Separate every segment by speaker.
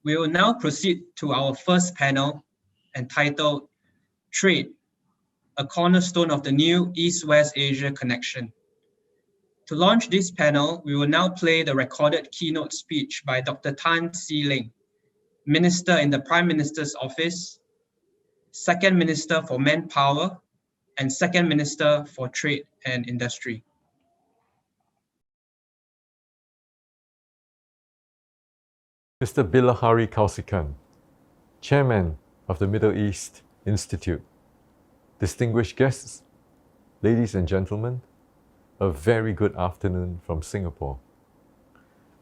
Speaker 1: We will now proceed to our first panel, entitled Trade, a cornerstone of the new East-West Asia connection. To launch this panel, we will now play the recorded keynote speech by Dr. Tan See Leng, Minister in the Prime Minister's Office, Second Minister for Manpower, and Second Minister for Trade and Industry.
Speaker 2: Mr. Bilahari Kausikan, Chairman of the Middle East Institute, distinguished guests, ladies and gentlemen, a very good afternoon from Singapore.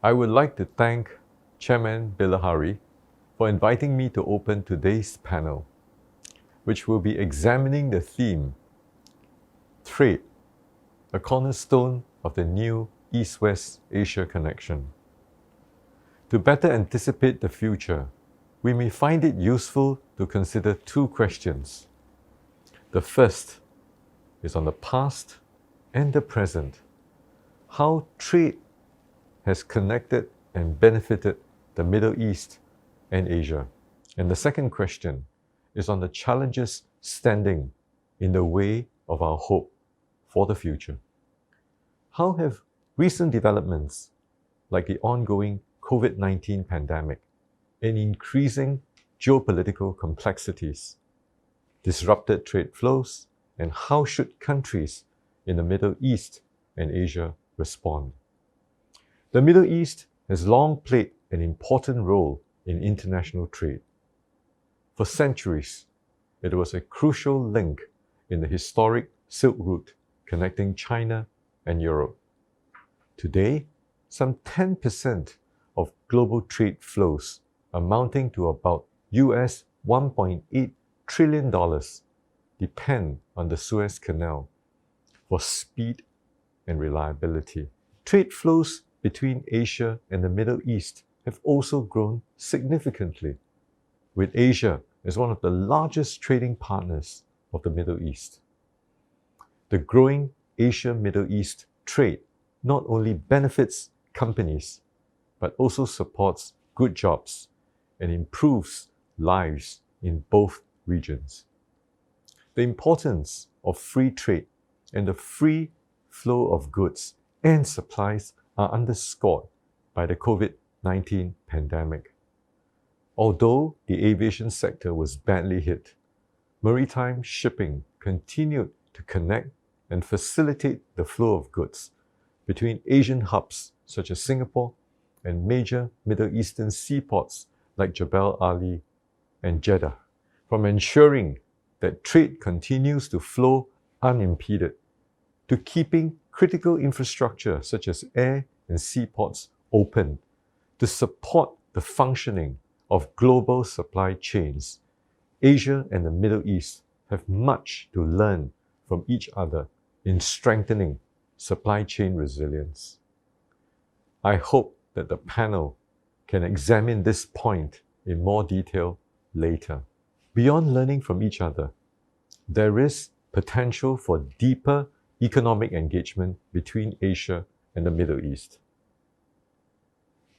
Speaker 2: I would like to thank Chairman Bilahari for inviting me to open today's panel, which will be examining the theme, Trade, a cornerstone of the new East-West Asia connection. To better anticipate the future, we may find it useful to consider two questions. The first is on the past and the present, how trade has connected and benefited the Middle East and Asia. And the second question is on the challenges standing in the way of our hope for the future. How have recent developments like the ongoing COVID-19 pandemic and increasing geopolitical complexities disrupted trade flows, and how should countries in the Middle East and Asia respond? The Middle East has long played an important role in international trade. For centuries, it was a crucial link in the historic Silk Route connecting China and Europe. Today, some 10% of global trade flows, amounting to about US $1.8 trillion, depend on the Suez Canal for speed and reliability. Trade flows between Asia and the Middle East have also grown significantly, with Asia as one of the largest trading partners of the Middle East. The growing Asia-Middle East trade not only benefits companies, but also supports good jobs and improves lives in both regions. The importance of free trade and the free flow of goods and supplies are underscored by the COVID-19 pandemic. Although the aviation sector was badly hit, maritime shipping continued to connect and facilitate the flow of goods between Asian hubs such as Singapore and major Middle Eastern seaports like Jebel Ali and Jeddah, from ensuring that trade continues to flow unimpeded to keeping critical infrastructure such as air and seaports open to support the functioning of global supply chains. Asia and the Middle East have much to learn from each other in strengthening supply chain resilience. I hope that the panel can examine this point in more detail later. Beyond learning from each other, there is potential for deeper economic engagement between Asia and the Middle East.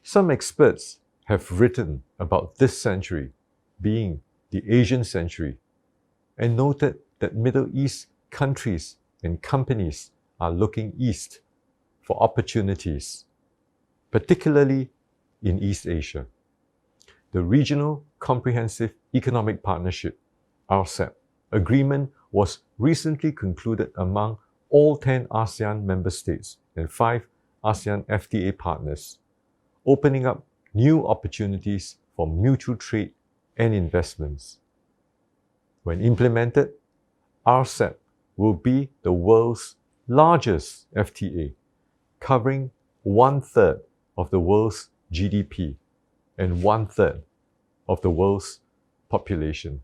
Speaker 2: Some experts have written about this century being the Asian century and noted that Middle East countries and companies are looking east for opportunities, particularly in East Asia. The Regional Comprehensive Economic Partnership, RCEP, agreement was recently concluded among all 10 ASEAN member states and 5 ASEAN FTA partners, opening up new opportunities for mutual trade and investments. When implemented, RCEP will be the world's largest FTA, covering 1/3 of the world's GDP and 1/3 of the world's population.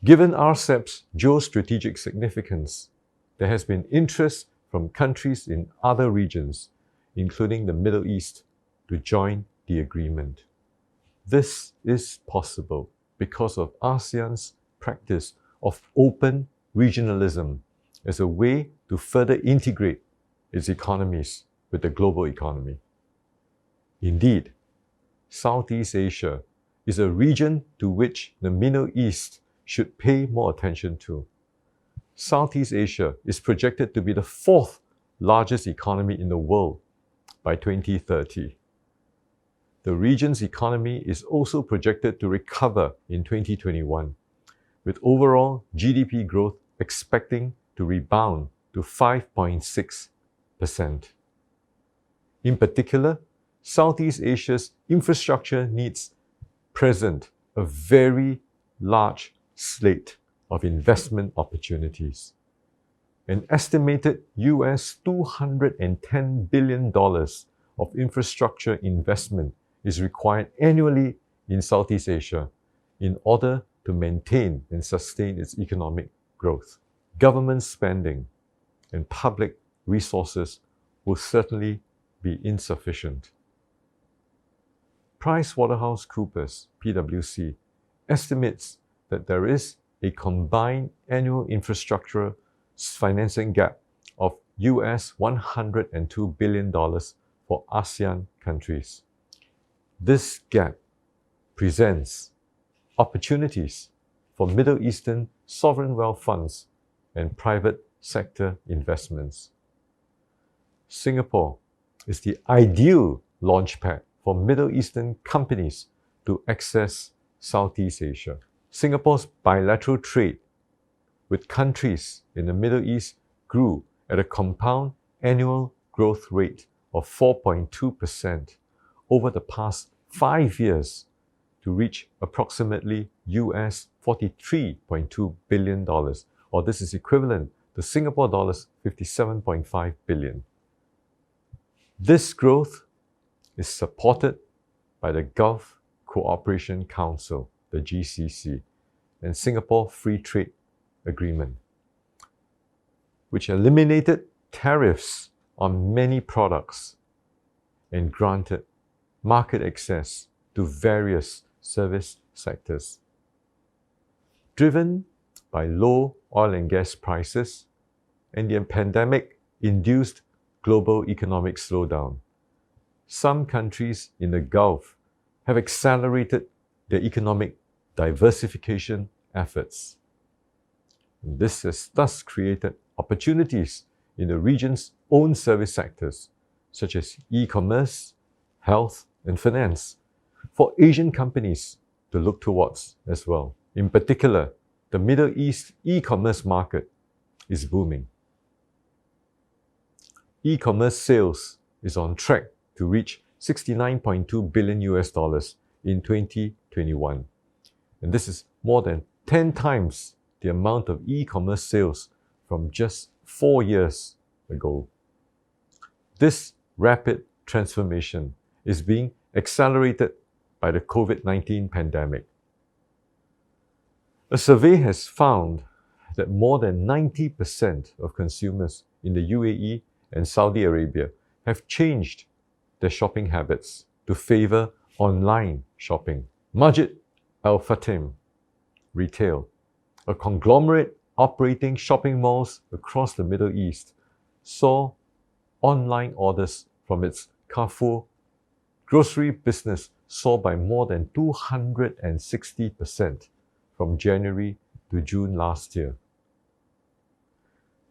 Speaker 2: Given RCEP's geostrategic significance, there has been interest from countries in other regions, including the Middle East, to join the agreement. This is possible because of ASEAN's practice of open regionalism as a way to further integrate its economies with the global economy. Indeed, Southeast Asia is a region to which the Middle East should pay more attention to. Southeast Asia is projected to be the fourth largest economy in the world by 2030. The region's economy is also projected to recover in 2021, with overall GDP growth expecting to rebound to 5.6%. In particular, Southeast Asia's infrastructure needs present a very large slate of investment opportunities. An estimated $210 billion of infrastructure investment is required annually in Southeast Asia in order to maintain and sustain its economic growth. Government spending and public resources will certainly be insufficient. PricewaterhouseCoopers, PwC, estimates that there is a combined annual infrastructure financing gap of $102 billion for ASEAN countries. This gap presents opportunities for Middle Eastern sovereign wealth funds and private sector investments. Singapore is the ideal launchpad for Middle Eastern companies to access Southeast Asia. Singapore's bilateral trade with countries in the Middle East grew at a compound annual growth rate of 4.2% over the past 5 years to reach approximately $43.2 billion, or this is equivalent to Singapore dollars 57.5 billion. This growth is supported by the Gulf Cooperation Council, the GCC, and Singapore Free Trade Agreement, which eliminated tariffs on many products and granted market access to various service sectors. Driven by low oil and gas prices and the pandemic-induced global economic slowdown, some countries in the Gulf have accelerated their economic diversification efforts. This has thus created opportunities in the region's own service sectors, such as e-commerce, health, and finance, for Asian companies to look towards as well. In particular, the Middle East e-commerce market is booming. E-commerce sales is on track to reach $69.2 billion in 2021. And this is more than 10 times the amount of e-commerce sales from just 4 years ago. This rapid transformation is being accelerated by the COVID-19 pandemic. A survey has found that more than 90% of consumers in the UAE and Saudi Arabia have changed their shopping habits to favor online shopping. Majid Al Fatim Retail, a conglomerate operating shopping malls across the Middle East, saw online orders from its Carrefour grocery business soar by more than 260% from January to June last year.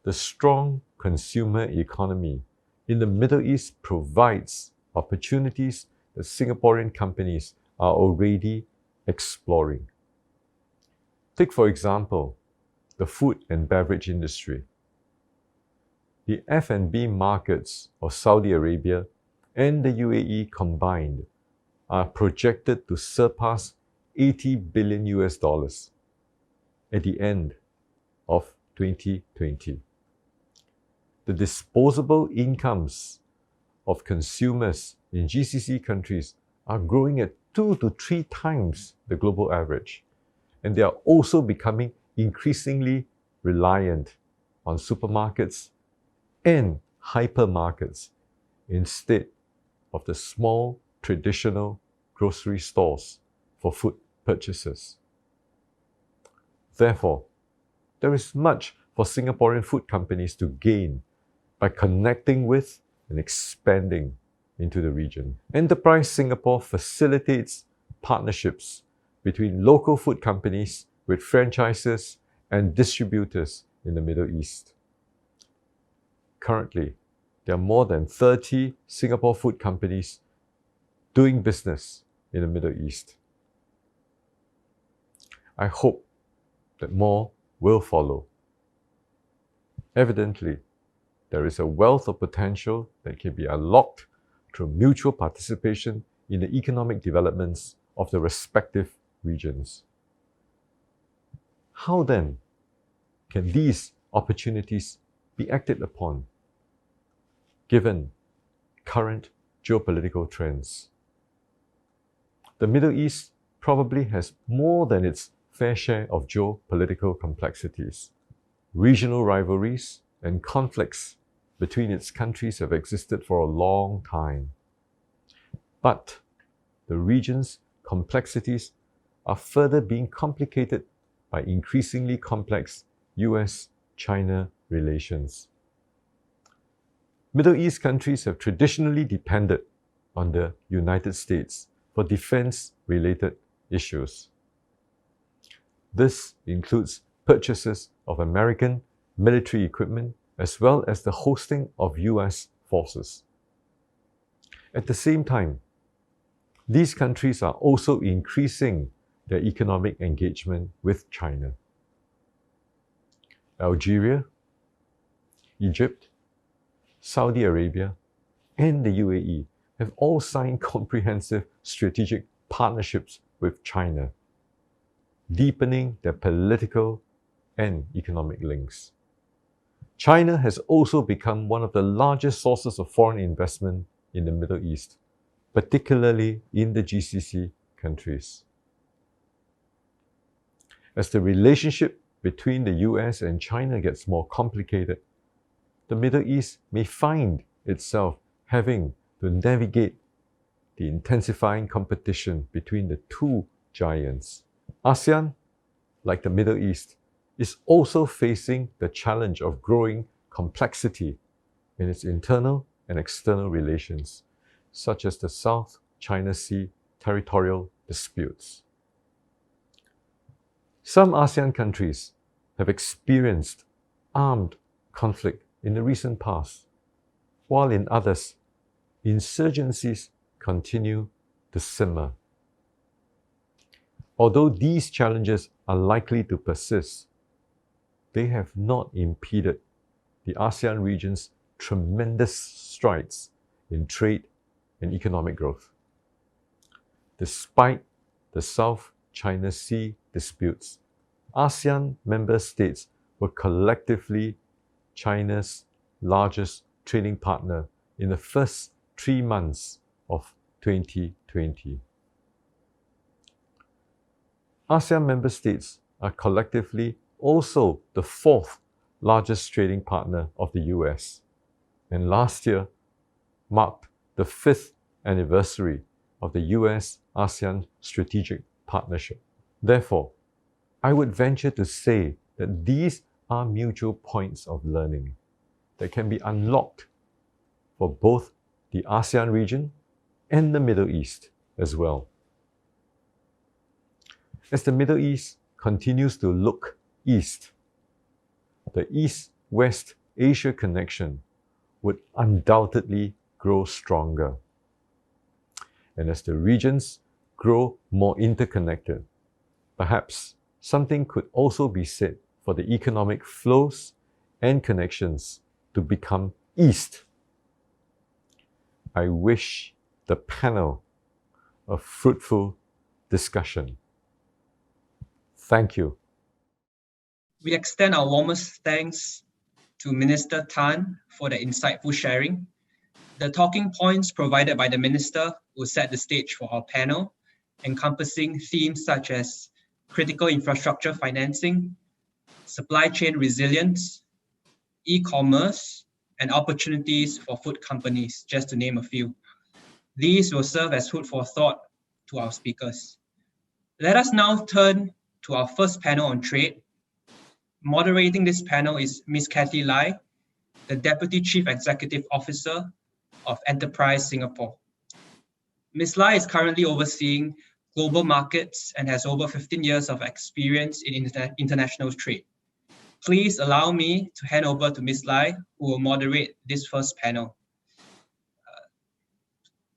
Speaker 2: The strong consumer economy in the Middle East provides opportunities that Singaporean companies are already exploring. Take, for example, the food and beverage industry. The F&B markets of Saudi Arabia and the UAE combined are projected to surpass $80 billion at the end of 2020. The disposable incomes of consumers in GCC countries are growing at 2 to 3 times the global average, and they are also becoming increasingly reliant on supermarkets and hypermarkets instead of the small traditional grocery stores for food purchases. Therefore, there is much for Singaporean food companies to gain by connecting with and expanding into the region. Enterprise Singapore facilitates partnerships between local food companies with franchisors and distributors in the Middle East. Currently, there are more than 30 Singapore food companies doing business in the Middle East. I hope that more will follow. Evidently, there is a wealth of potential that can be unlocked through mutual participation in the economic developments of the respective regions. How then can these opportunities be acted upon, given current geopolitical trends? The Middle East probably has more than its fair share of geopolitical complexities. Regional rivalries and conflicts between its countries have existed for a long time. But the region's complexities are further being complicated by increasingly complex US-China relations. Middle East countries have traditionally depended on the United States for defense-related issues. This includes purchases of American military equipment as well as the hosting of US forces. At the same time, these countries are also increasing their economic engagement with China. Algeria, Egypt, Saudi Arabia, and the UAE have all signed comprehensive strategic partnerships with China, deepening their political and economic links. China has also become one of the largest sources of foreign investment in the Middle East, particularly in the GCC countries. As the relationship between the US and China gets more complicated, the Middle East may find itself having to navigate the intensifying competition between the two giants. ASEAN, like the Middle East, is also facing the challenge of growing complexity in its internal and external relations, such as the South China Sea territorial disputes. Some ASEAN countries have experienced armed conflict in the recent past, while in others, insurgencies continue to simmer. Although these challenges are likely to persist, they have not impeded the ASEAN region's tremendous strides in trade and economic growth. Despite the South China Sea disputes, ASEAN member states were collectively China's largest trading partner in the first 3 months of 2020. ASEAN member states are collectively also the 4th largest trading partner of the US, and last year marked the 5th anniversary of the US-ASEAN Strategic Partnership. Therefore, I would venture to say that these are mutual points of learning that can be unlocked for both the ASEAN region and the Middle East as well. As the Middle East continues to look east, the East-West Asia connection would undoubtedly grow stronger. And as the regions grow more interconnected, perhaps something could also be said for the economic flows and connections to become east. I wish the panel a fruitful discussion. Thank you.
Speaker 1: We extend our warmest thanks to Minister Tan for the insightful sharing. The talking points provided by the Minister will set the stage for our panel, encompassing themes such as critical infrastructure financing, supply chain resilience, e-commerce, and opportunities for food companies, just to name a few. These will serve as food for thought to our speakers. Let us now turn to our first panel on trade. Moderating this panel is Ms. Kathy Lai, the Deputy Chief Executive Officer of Enterprise Singapore. Ms. Lai is currently overseeing global markets and has over 15 years of experience in international trade. Please allow me to hand over to Ms. Lai, who will moderate this first panel.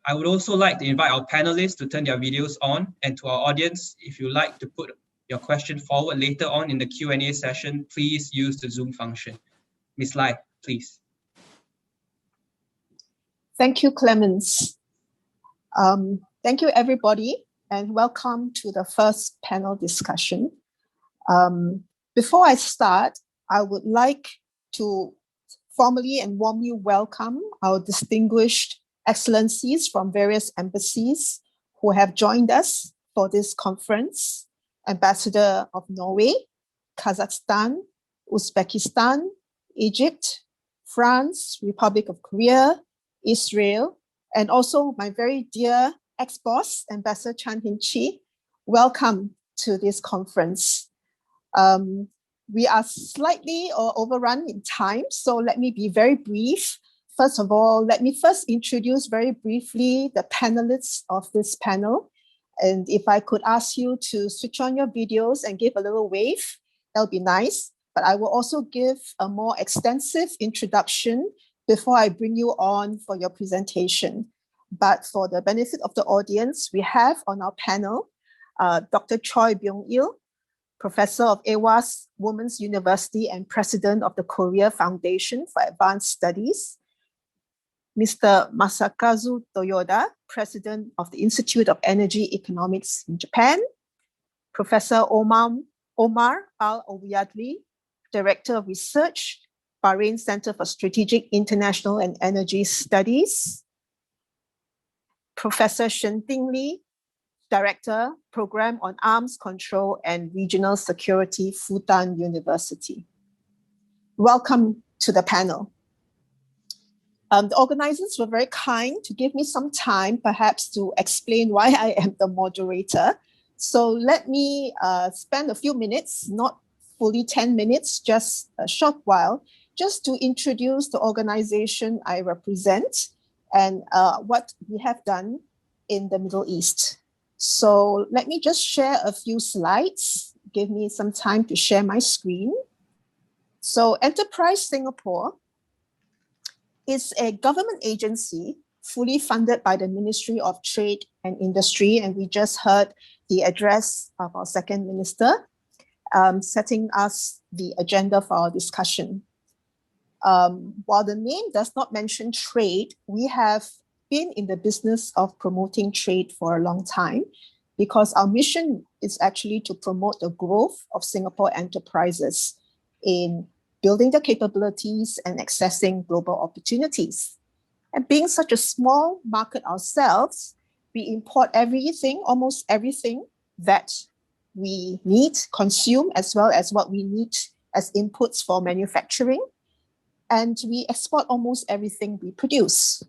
Speaker 1: I would also like to invite our panelists to turn their videos on, and to our audience, if you'd like to put your question forward later on in the Q&A session, please use the Zoom function. Ms. Lai, please.
Speaker 3: Thank you, Clemens. Thank you, everybody, and welcome to the first panel discussion. Before I start, I would like to formally and warmly welcome our distinguished excellencies from various embassies who have joined us for this conference. Ambassador of Norway, Kazakhstan, Uzbekistan, Egypt, France, Republic of Korea, Israel, and also my very dear ex-boss, Ambassador Chan Hin-chi. Welcome to this conference. We are slightly overrun in time, so let me be very brief. First of all, let me first introduce very briefly the panelists of this panel. And if I could ask you to switch on your videos and give a little wave, that would be nice. But I will also give a more extensive introduction before I bring you on for your presentation. But for the benefit of the audience, we have on our panel, Dr. Choi Bing Yu, Professor of AWAS Women's University and President of the Korea Foundation for Advanced Studies, Mr. Masakazu Toyoda, President of the Institute of Energy Economics in Japan, Professor Omar Al Obiyatli, Director of Research, Bahrain Center for Strategic International and Energy Studies, Professor Shen Ting Li, Director, Program on Arms Control and Regional Security, Fudan University. Welcome to the panel. The organizers were very kind to give me some time, perhaps, to explain why I am the moderator. So let me spend a few minutes, not fully 10 minutes, just a short while, just to introduce the organization I represent and what we have done in the Middle East. So let me just share a few slides. Give me some time to share my screen. So Enterprise Singapore is a government agency fully funded by the Ministry of Trade and Industry. And we just heard the address of our second minister, setting us the agenda for our discussion. While the name does not mention trade, we have been in the business of promoting trade for a long time because our mission is actually to promote the growth of Singapore enterprises in building their capabilities and accessing global opportunities. And being such a small market ourselves, we import everything, almost everything that we need, consume, as well as what we need as inputs for manufacturing. And we export almost everything we produce.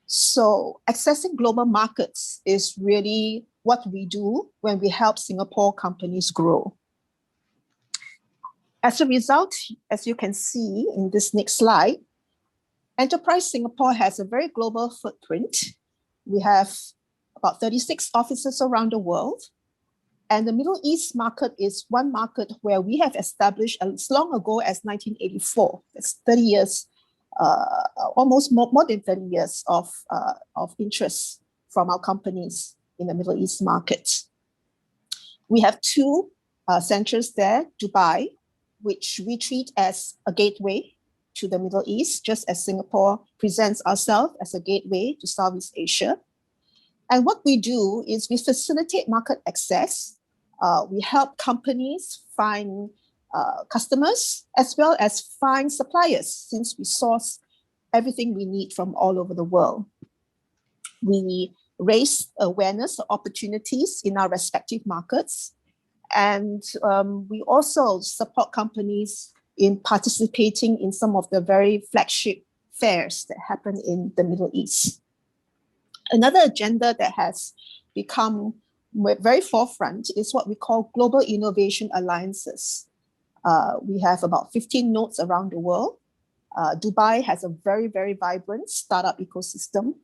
Speaker 3: So accessing global markets is really what we do when we help Singapore companies grow. As a result, as you can see in this next slide, Enterprise Singapore has a very global footprint. We have about 36 offices around the world. And the Middle East market is one market where we have established as long ago as 1984. That's 30 years, almost more than 30 years of interest from our companies in the Middle East market. We have two centers there, Dubai, which we treat as a gateway to the Middle East, just as Singapore presents ourselves as a gateway to Southeast Asia. And what we do is we facilitate market access. We help companies find customers as well as find suppliers, since we source everything we need from all over the world. We raise awareness of opportunities in our respective markets. And we also support companies in participating in some of the very flagship fairs that happen in the Middle East. Another agenda that has become very forefront is what we call Global Innovation Alliances. We have about 15 nodes around the world. Dubai has a very, very vibrant startup ecosystem,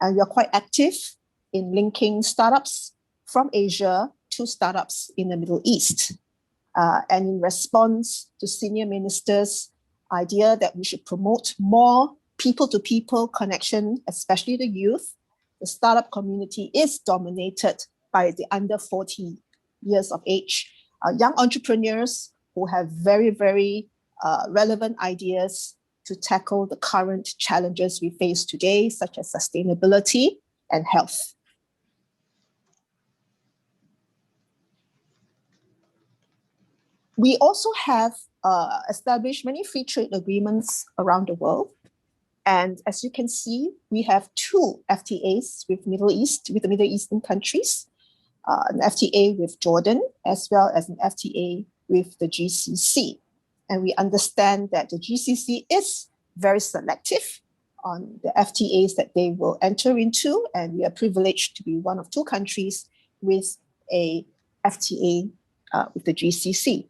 Speaker 3: and we are quite active in linking startups from Asia to startups in the Middle East. And in response to senior ministers' idea that we should promote more people-to-people connection, especially the youth, the startup community is dominated by the under 40 years of age, young entrepreneurs who have very, very relevant ideas to tackle the current challenges we face today, such as sustainability and health. We also have established many free trade agreements around the world. And as you can see, we have 2 FTAs with the Middle Eastern countries, an FTA with Jordan, as well as an FTA with the GCC. And we understand that the GCC is very selective on the FTAs that they will enter into, and we are privileged to be one of 2 countries with a FTA with the GCC.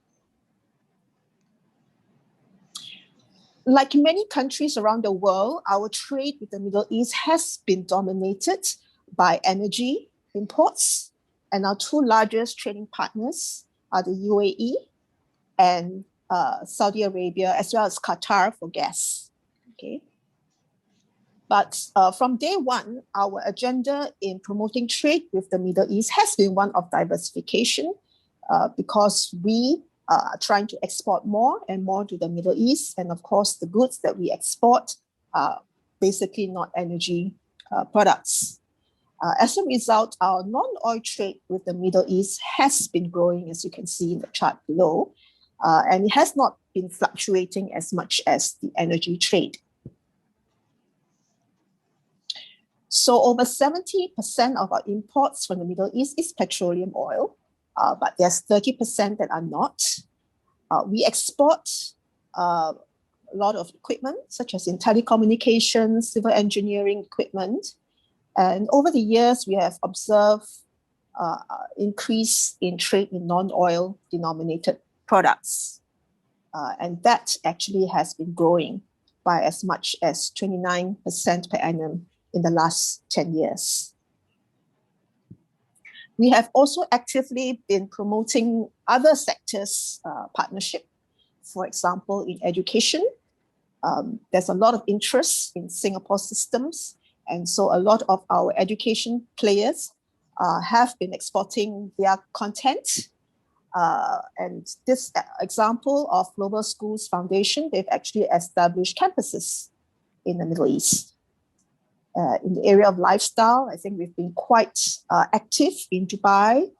Speaker 3: Like many countries around the world, our trade with the Middle East has been dominated by energy imports, and our 2 largest trading partners are the UAE and Saudi Arabia, as well as Qatar for gas. Okay. But from day one, our agenda in promoting trade with the Middle East has been one of diversification, because we are trying to export more and more to the Middle East. And of course, the goods that we export are basically not energy products. As a result, our non-oil trade with the Middle East has been growing, as you can see in the chart below, and it has not been fluctuating as much as the energy trade. So over 70% of our imports from the Middle East is petroleum oil, but there's 30% that are not. We export a lot of equipment, such as in telecommunications, civil engineering equipment. And over the years, we have observed increase in trade in non-oil denominated products. And that actually has been growing by as much as 29% per annum in the last 10 years. We have also actively been promoting other sectors partnership. For example, in education, there's a lot of interest in Singapore systems. And so a lot of our education players have been exporting their content. And this example of Global Schools Foundation, they've actually established campuses in the Middle East. In the area of lifestyle, I think we've been quite active in Dubai.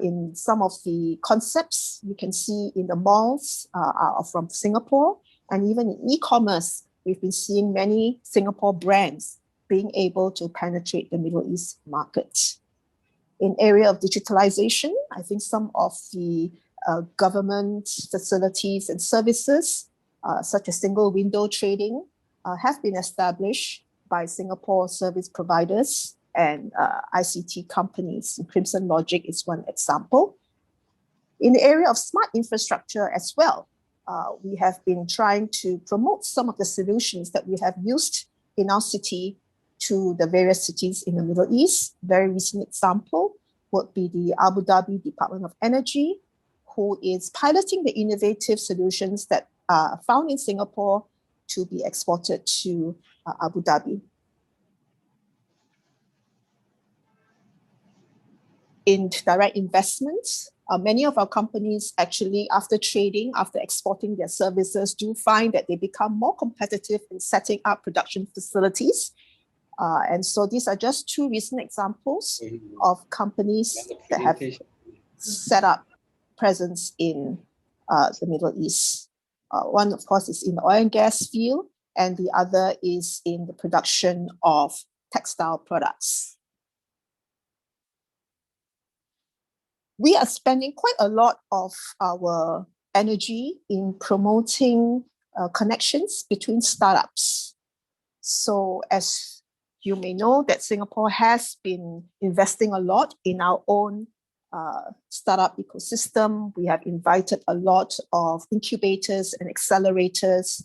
Speaker 3: In some of the concepts you can see in the malls are from Singapore. And even in e-commerce, we've been seeing many Singapore brands being able to penetrate the Middle East market. In area of digitalization, I think some of the government facilities and services, such as single window trading, have been established by Singapore service providers and ICT companies. Crimson Logic is one example. In the area of smart infrastructure as well, we have been trying to promote some of the solutions that we have used in our city to the various cities in the Middle East. Very recent example would be the Abu Dhabi Department of Energy, who is piloting the innovative solutions that are found in Singapore to be exported to Abu Dhabi. In direct investments, many of our companies actually, after trading, after exporting their services, do find that they become more competitive in setting up production facilities. And so these are just 2 recent examples of companies that have set up presence in the Middle East. One, of course, is in the oil and gas field, and the other is in the production of textile products. We are spending quite a lot of our energy in promoting connections between startups. So as you may know, that Singapore has been investing a lot in our own startup ecosystem. We have invited a lot of incubators and accelerators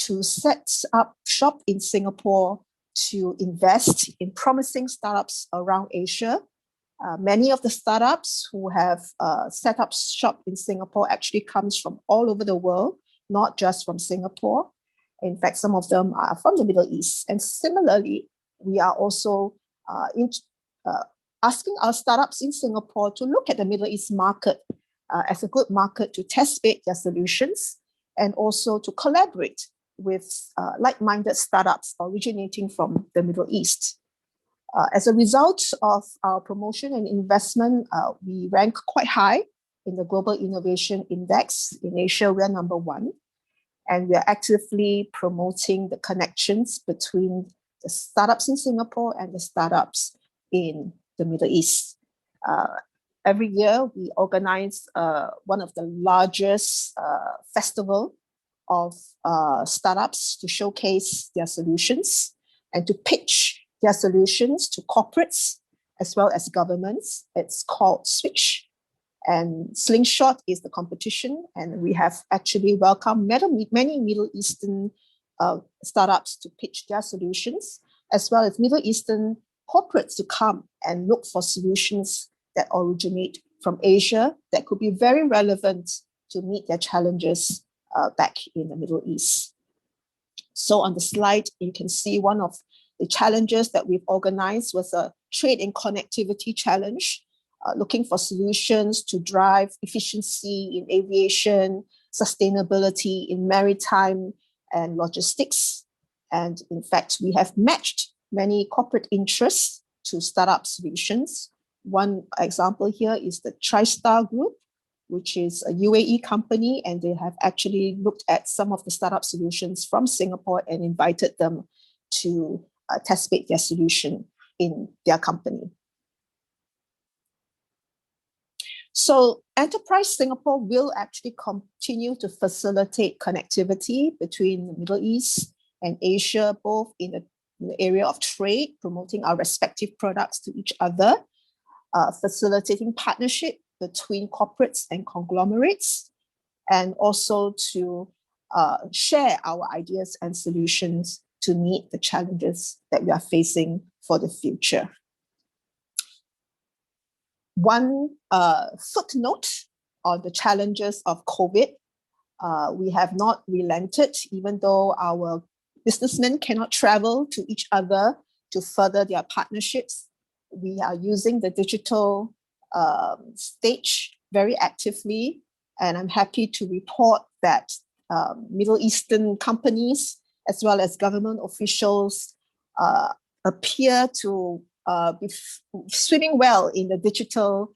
Speaker 3: to set up shop in Singapore to invest in promising startups around Asia. Many of the startups who have set up shop in Singapore actually comes from all over the world, not just from Singapore. In fact, some of them are from the Middle East. And similarly, we are also asking our startups in Singapore to look at the Middle East market as a good market to test bed their solutions and also to collaborate with like-minded startups originating from the Middle East. As a result of our promotion and investment, we rank quite high in the Global Innovation Index. In Asia, we are number 1. And we are actively promoting the connections between the startups in Singapore and the startups in the Middle East. Every year, we organize one of the largest festival of startups to showcase their solutions and to pitch their solutions to corporates as well as governments. It's called Switch. And Slingshot is the competition. And we have actually welcomed many Middle Eastern startups to pitch their solutions, as well as Middle Eastern corporates to come and look for solutions that originate from Asia that could be very relevant to meet their challenges back in the Middle East. So on the slide, you can see one of the challenges that we've organized was a trade and connectivity challenge, looking for solutions to drive efficiency in aviation, sustainability in maritime and logistics. And in fact, we have matched many corporate interests to startup solutions. One example here is the TriStar Group, which is a UAE company, and they have actually looked at some of the startup solutions from Singapore and invited them to test bed their solution in their company. So Enterprise Singapore will actually continue to facilitate connectivity between the Middle East and Asia, both in the area of trade, promoting our respective products to each other, facilitating partnership between corporates and conglomerates, and also to share our ideas and solutions to meet the challenges that we are facing for the future. One footnote on the challenges of COVID, we have not relented, even though our businessmen cannot travel to each other to further their partnerships. We are using the digital stage very actively, and I'm happy to report that Middle Eastern companies as well as government officials appear to be swimming well in the digital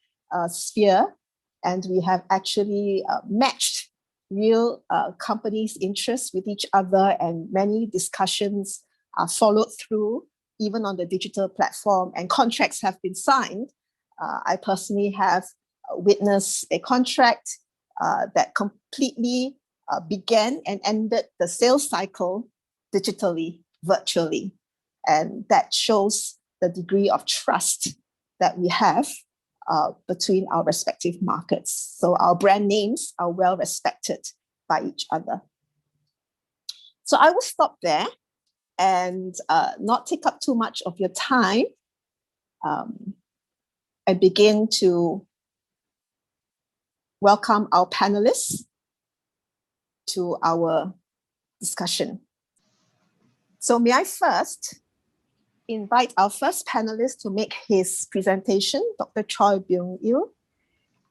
Speaker 3: sphere, and we have actually matched real companies' interests with each other, and many discussions are followed through even on the digital platform, and contracts have been signed. I personally have witnessed a contract that completely began and ended the sales cycle digitally, virtually. And that shows the degree of trust that we have between our respective markets. So our brand names are well respected by each other. So I will stop there and not take up too much of your time and begin to welcome our panelists to our discussion. So may I first invite our first panelist to make his presentation, Dr. Choi Bing Yu.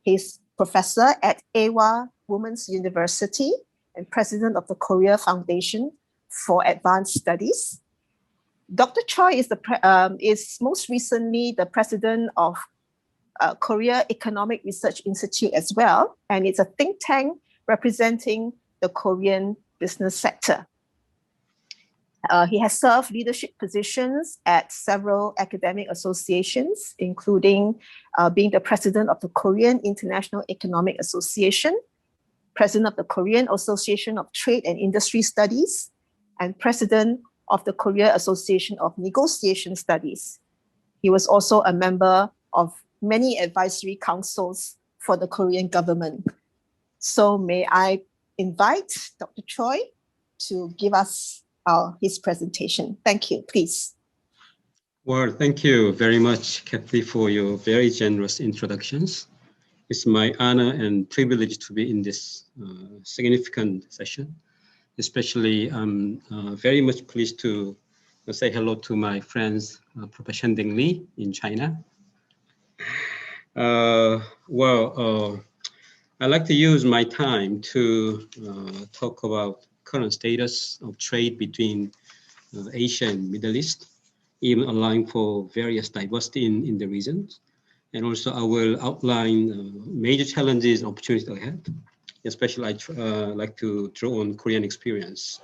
Speaker 3: He's professor at AWA Women's University and president of the Korea Foundation for Advanced Studies. Dr. Choi is most recently the president of Korea Economic Research Institute as well, and it's a think tank representing the Korean business sector. He has served leadership positions at several academic associations, including being the president of the Korean International Economic Association, president of the Korean Association of Trade and Industry Studies, and president of the Korea Association of Negotiation Studies. He was also a member of many advisory councils for the Korean government. So may I invite Dr. Choi to give us his presentation. Thank you, please.
Speaker 4: Well, thank you very much, Kathy, for your very generous introductions. It's my honor and privilege to be in this significant session. Especially, I'm very much pleased to say hello to my friends, Professor Shending Lee in China. I'd like to use my time to talk about current status of trade between Asia and Middle East, even allowing for various diversity in the region. And also I will outline major challenges and opportunities ahead. Especially I like to draw on Korean experience.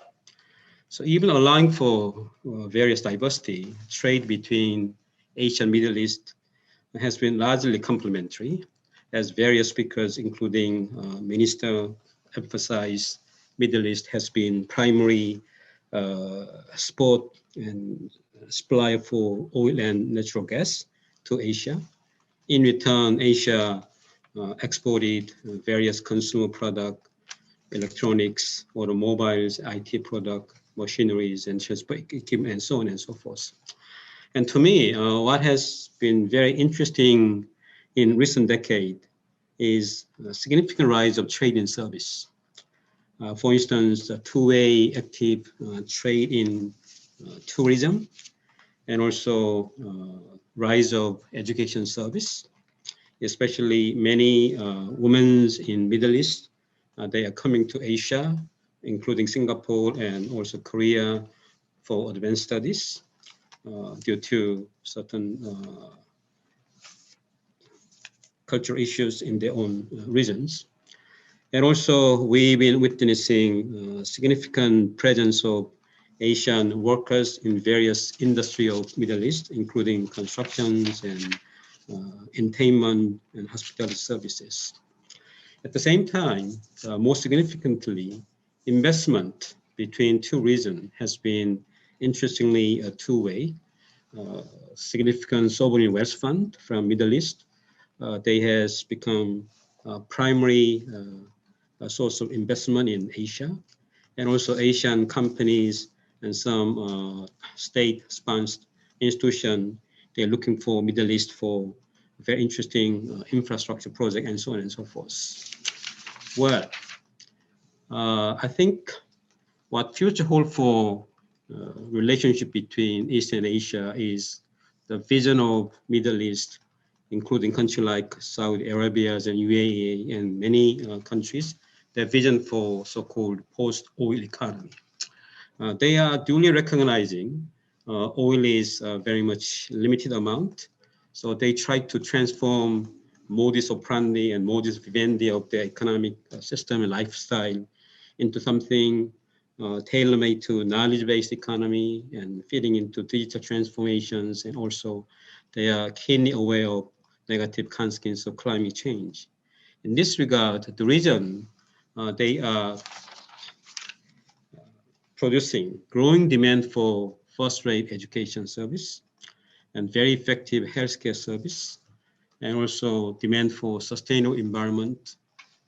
Speaker 4: So even allowing for various diversity, trade between Asia and Middle East has been largely complementary, as various speakers, including Minister, emphasize Middle East has been primary spot and supplier for oil and natural gas to Asia. In return, Asia exported various consumer products, electronics, automobiles, IT product, machineries, and transport equipment, and so on and so forth. And to me, what has been very interesting in recent decade is a significant rise of trade and service. For instance, two-way active trade in tourism, and also rise of education service, especially many women in Middle East. They are coming to Asia, including Singapore and also Korea for advanced studies due to certain cultural issues in their own regions. And also we've been witnessing significant presence of Asian workers in various industries of Middle East, including constructions and entertainment and hospitality services. At the same time, more significantly, investment between two regions has been interestingly a two-way. Significant sovereign wealth fund from Middle East, they has become a primary source of investment in Asia, and also Asian companies and some state-sponsored institutions, they're looking for Middle East for very interesting infrastructure project and so on and so forth. Well, I think what future hold for relationship between East and Asia is the vision of Middle East, including countries like Saudi Arabia and UAE and many countries, their vision for so-called post-oil economy. They are duly recognizing oil is very much limited amount. So they try to transform modus operandi and modus vivendi of their economic system and lifestyle into something tailor-made to knowledge-based economy and fitting into digital transformations. And also they are keenly aware of negative consequences of climate change. In this regard, the region, they are producing growing demand for first-rate education service and very effective healthcare service, and also demand for sustainable environment,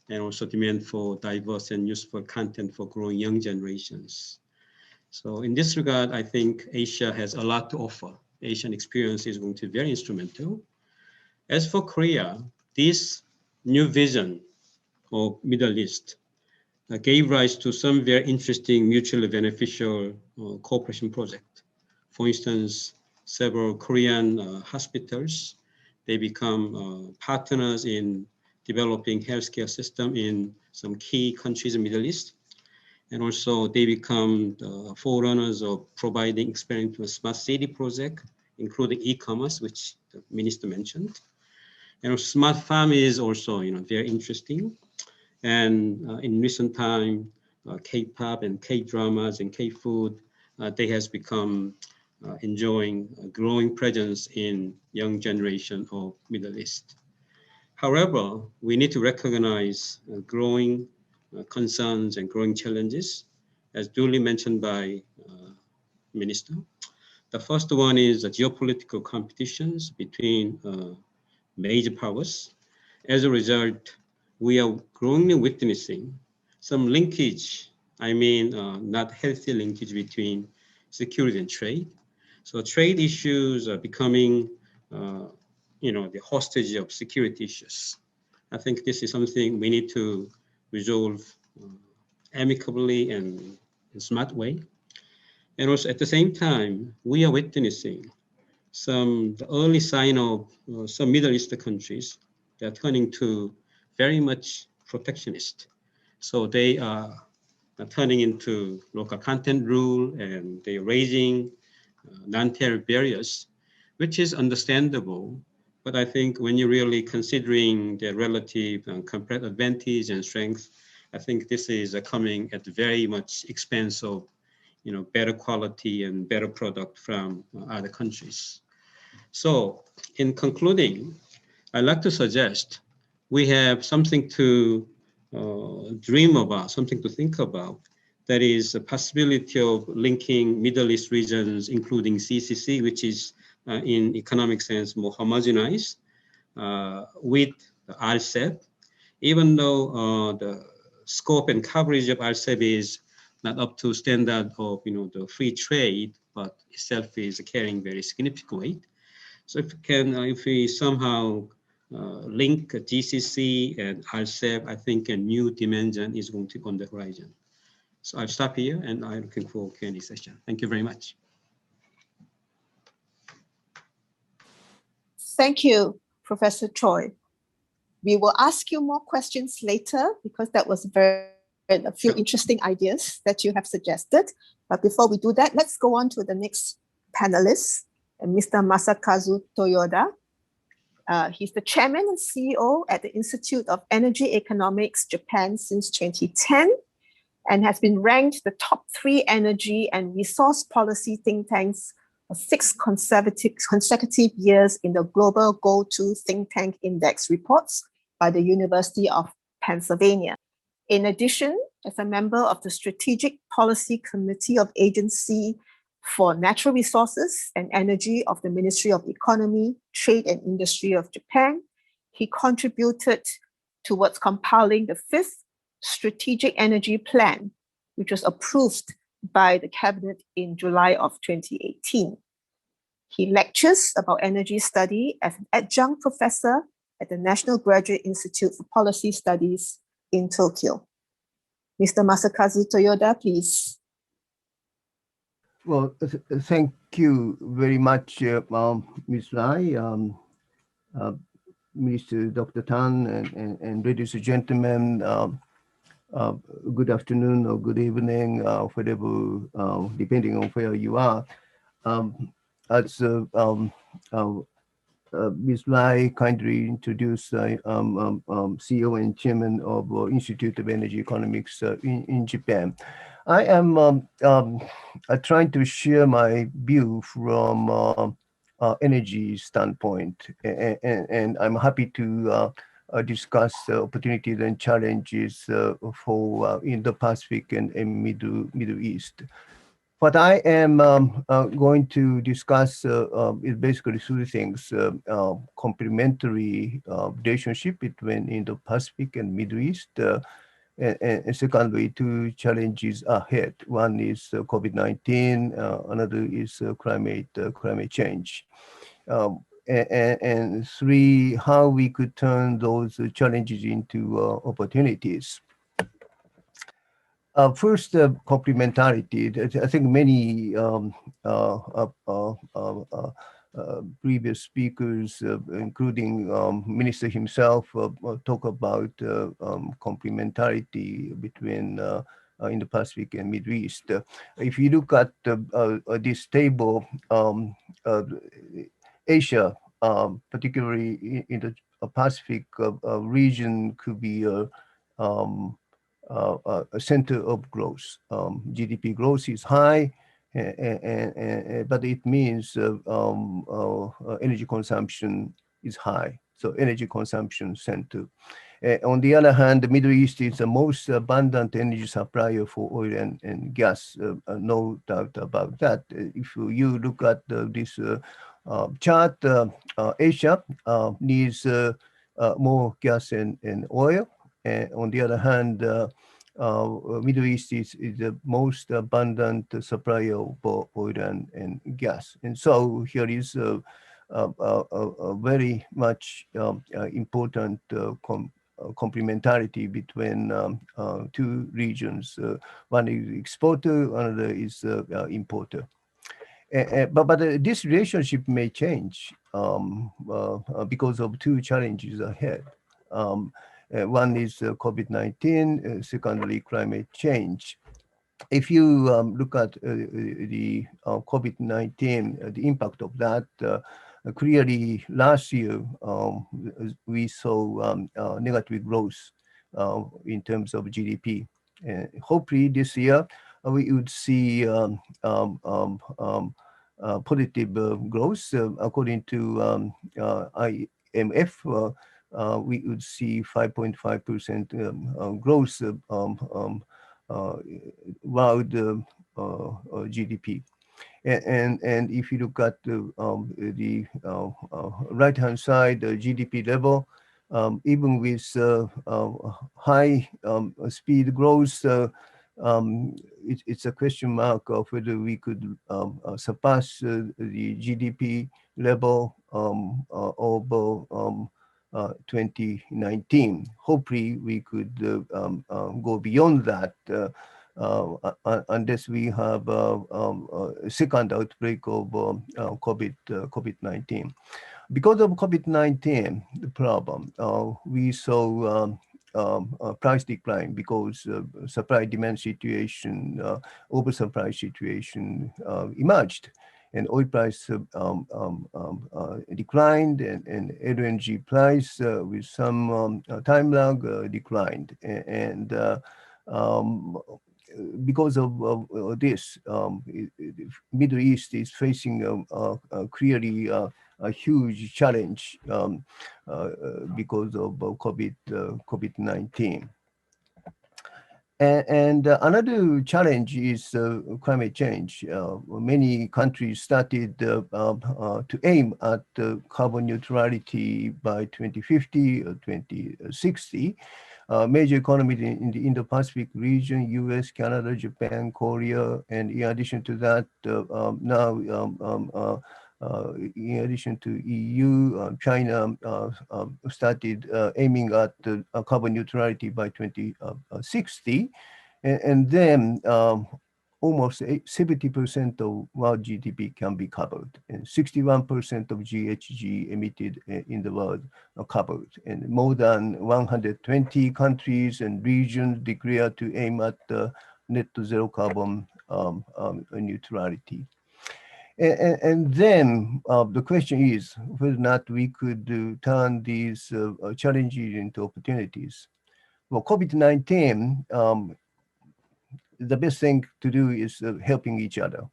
Speaker 4: and also demand for diverse and useful content for growing young generations. So in this regard, I think Asia has a lot to offer. Asian experience is going to be very instrumental. As for Korea, this new vision of Middle East gave rise to some very interesting mutually beneficial cooperation project. For instance, several Korean hospitals, they become partners in developing healthcare system in some key countries in the Middle East. And also they become the forerunners of providing experimental smart city project, including e-commerce, which the minister mentioned. And smart farm is also very interesting. And in recent time, K-pop and K-dramas and K-food, they has become enjoying a growing presence in young generation of Middle East. However, we need to recognize growing concerns and growing challenges, as duly mentioned by Minister. The first one is the geopolitical competitions between major powers. As a result, we are growingly witnessing some linkage I mean, not healthy linkage between security and trade. So trade issues are becoming, the hostage of security issues. I think this is something we need to resolve amicably and in a smart way. And also at the same time, we are witnessing the early sign of some Middle Eastern countries that are turning to very much protectionist. So they are turning into local content rule, and they're raising non-tariff barriers, which is understandable. But I think when you're really considering their relative comparative advantage and strength, I think this is coming at very much expense of better quality and better product from other countries. So in concluding, I'd like to suggest we have something to dream about, something to think about. That is a possibility of linking Middle East regions, including CCC, which is in economic sense more homogenized, with the RCEP, even though the scope and coverage of RCEP is not up to standard of the free trade, but itself is carrying very significant weight. So if we somehow link GCC and RCEP, I think a new dimension is going to be on the horizon. So I'll stop here, and I'm looking for Q&A session. Thank you very much.
Speaker 3: Thank you, Professor Choi. We will ask you more questions later because that was a few interesting ideas that you have suggested. But before we do that, let's go on to the next panelist, Mr. Masakazu Toyoda. He's the chairman and CEO at the Institute of Energy Economics, Japan since 2010, and has been ranked the top 3 energy and resource policy think tanks for 6 consecutive years in the Global Go-To Think Tank Index reports by the University of Pennsylvania. In addition, as a member of the Strategic Policy Committee of Agency for Natural Resources and Energy of the Ministry of Economy, Trade and Industry of Japan, he contributed towards compiling the 5th Strategic Energy Plan, which was approved by the Cabinet in July of 2018. He lectures about energy study as an adjunct professor at the National Graduate Institute for Policy Studies in Tokyo. Mr. Masakazu Toyoda, please.
Speaker 5: Well, thank you very much, Ms. Lai, Minister Dr. Tan, and ladies and gentlemen. Good afternoon or good evening, whatever, depending on where you are. As Ms. Lai kindly introduced, CEO and Chairman of Institute of Energy Economics in Japan. I am trying to share my view from energy standpoint, and I'm happy to discuss opportunities and challenges for Indo-Pacific and Middle East. What I am going to discuss is basically 3 things: complementary relationship between Indo-Pacific and Middle East, and secondly, 2 challenges ahead. One is COVID-19, another is climate change. And 3, how we could turn those challenges into opportunities. First, complementarity. I think many previous speakers, including Minister himself, talk about complementarity between Indo-Pacific and Middle East. If you look at this table, Asia, particularly in the Pacific region, could be a center of growth. GDP growth is high, but it means energy consumption is high. So energy consumption center. On the other hand, the Middle East is the most abundant energy supplier for oil and gas. No doubt about that. If you look at this chart, Asia needs more gas and oil. On the other hand, Middle East is the most abundant supplier of oil and gas. And so here is a very much important complementarity between two regions. One is exporter, another is importer. But this relationship may change because of two challenges ahead. One is COVID-19, secondly, climate change. If you look at the COVID-19, the impact of that, clearly last year we saw negative growth in terms of GDP. Hopefully this year we would see positive growth. According to IMF, we would see 5.5% growth world GDP. And if you look at the right-hand side, the GDP level, even with high speed growth, it's a question mark of whether we could surpass the GDP level of 2019. Hopefully, we could go beyond that unless we have a second outbreak of COVID-19. Because of COVID-19, the problem, we saw price decline because supply-demand situation, oversupply situation emerged, and oil price declined, and LNG price with some time lag declined, and because of this, Middle East is facing clearly a huge challenge because of COVID-19. And another challenge is climate change. Many countries started to aim at carbon neutrality by 2050 or 2060. Major economies in the Indo-Pacific region, US, Canada, Japan, Korea, and in addition to that, now in addition to EU, China started aiming at carbon neutrality by 2060, and then almost 70% of world GDP can be covered, and 61% of GHG emitted in the world are covered, and more than 120 countries and regions declare to aim at net zero carbon neutrality. And then the question is whether or not we could turn these challenges into opportunities. Well, COVID-19, the best thing to do is helping each other.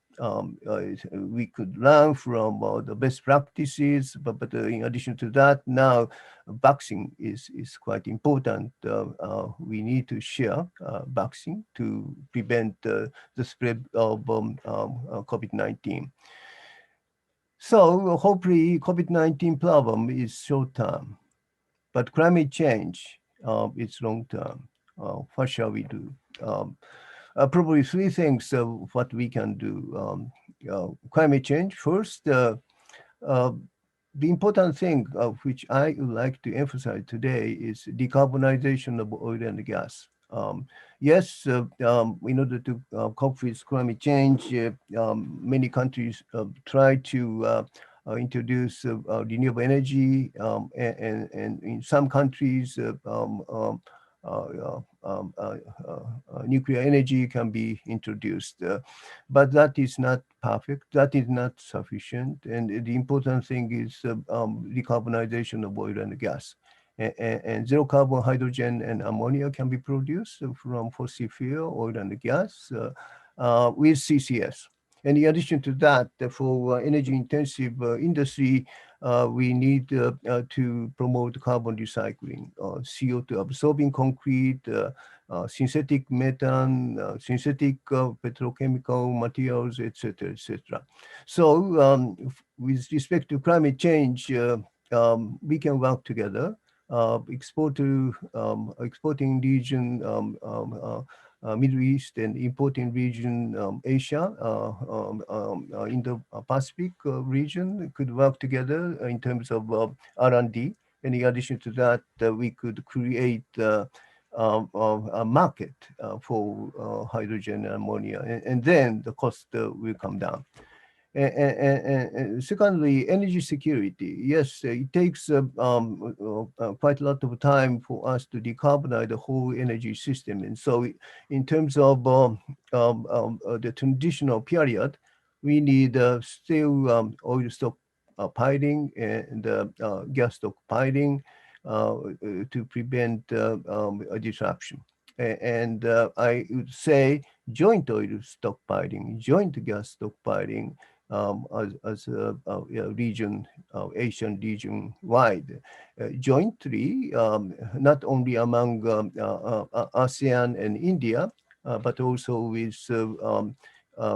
Speaker 5: We could learn from the best practices, but in addition to that, now vaccine is quite important. We need to share vaccine to prevent the spread of COVID-19. So hopefully COVID-19 problem is short term, but climate change is long term. What shall we do? Probably three things of what we can do. Climate change, first, the important thing which I would like to emphasize today is decarbonization of oil and gas. Yes, in order to cope with climate change, many countries try to introduce renewable energy, and in some countries, nuclear energy can be introduced, but that is not perfect, that is not sufficient, and the important thing is decarbonization of oil and gas. And zero carbon hydrogen and ammonia can be produced from fossil fuel, oil and gas with CCS. And in addition to that, for energy intensive industry, we need to promote carbon recycling, CO2 absorbing concrete, synthetic methane, synthetic petrochemical materials, etc., etc. So with respect to climate change, we can work together export to exporting region Middle East and importing region Asia, Indo-Pacific region could work together in terms of R&D. And in addition to that, we could create a market for hydrogen and ammonia, and then the cost will come down. And secondly, energy security. Yes, it takes quite a lot of time for us to decarbonize the whole energy system. And so in terms of the transitional period, we need still oil stockpiling and gas stockpiling to prevent a disruption. And I would say joint oil stockpiling, joint gas stockpiling, as a region, Asian region wide, jointly, not only among ASEAN and India, but also with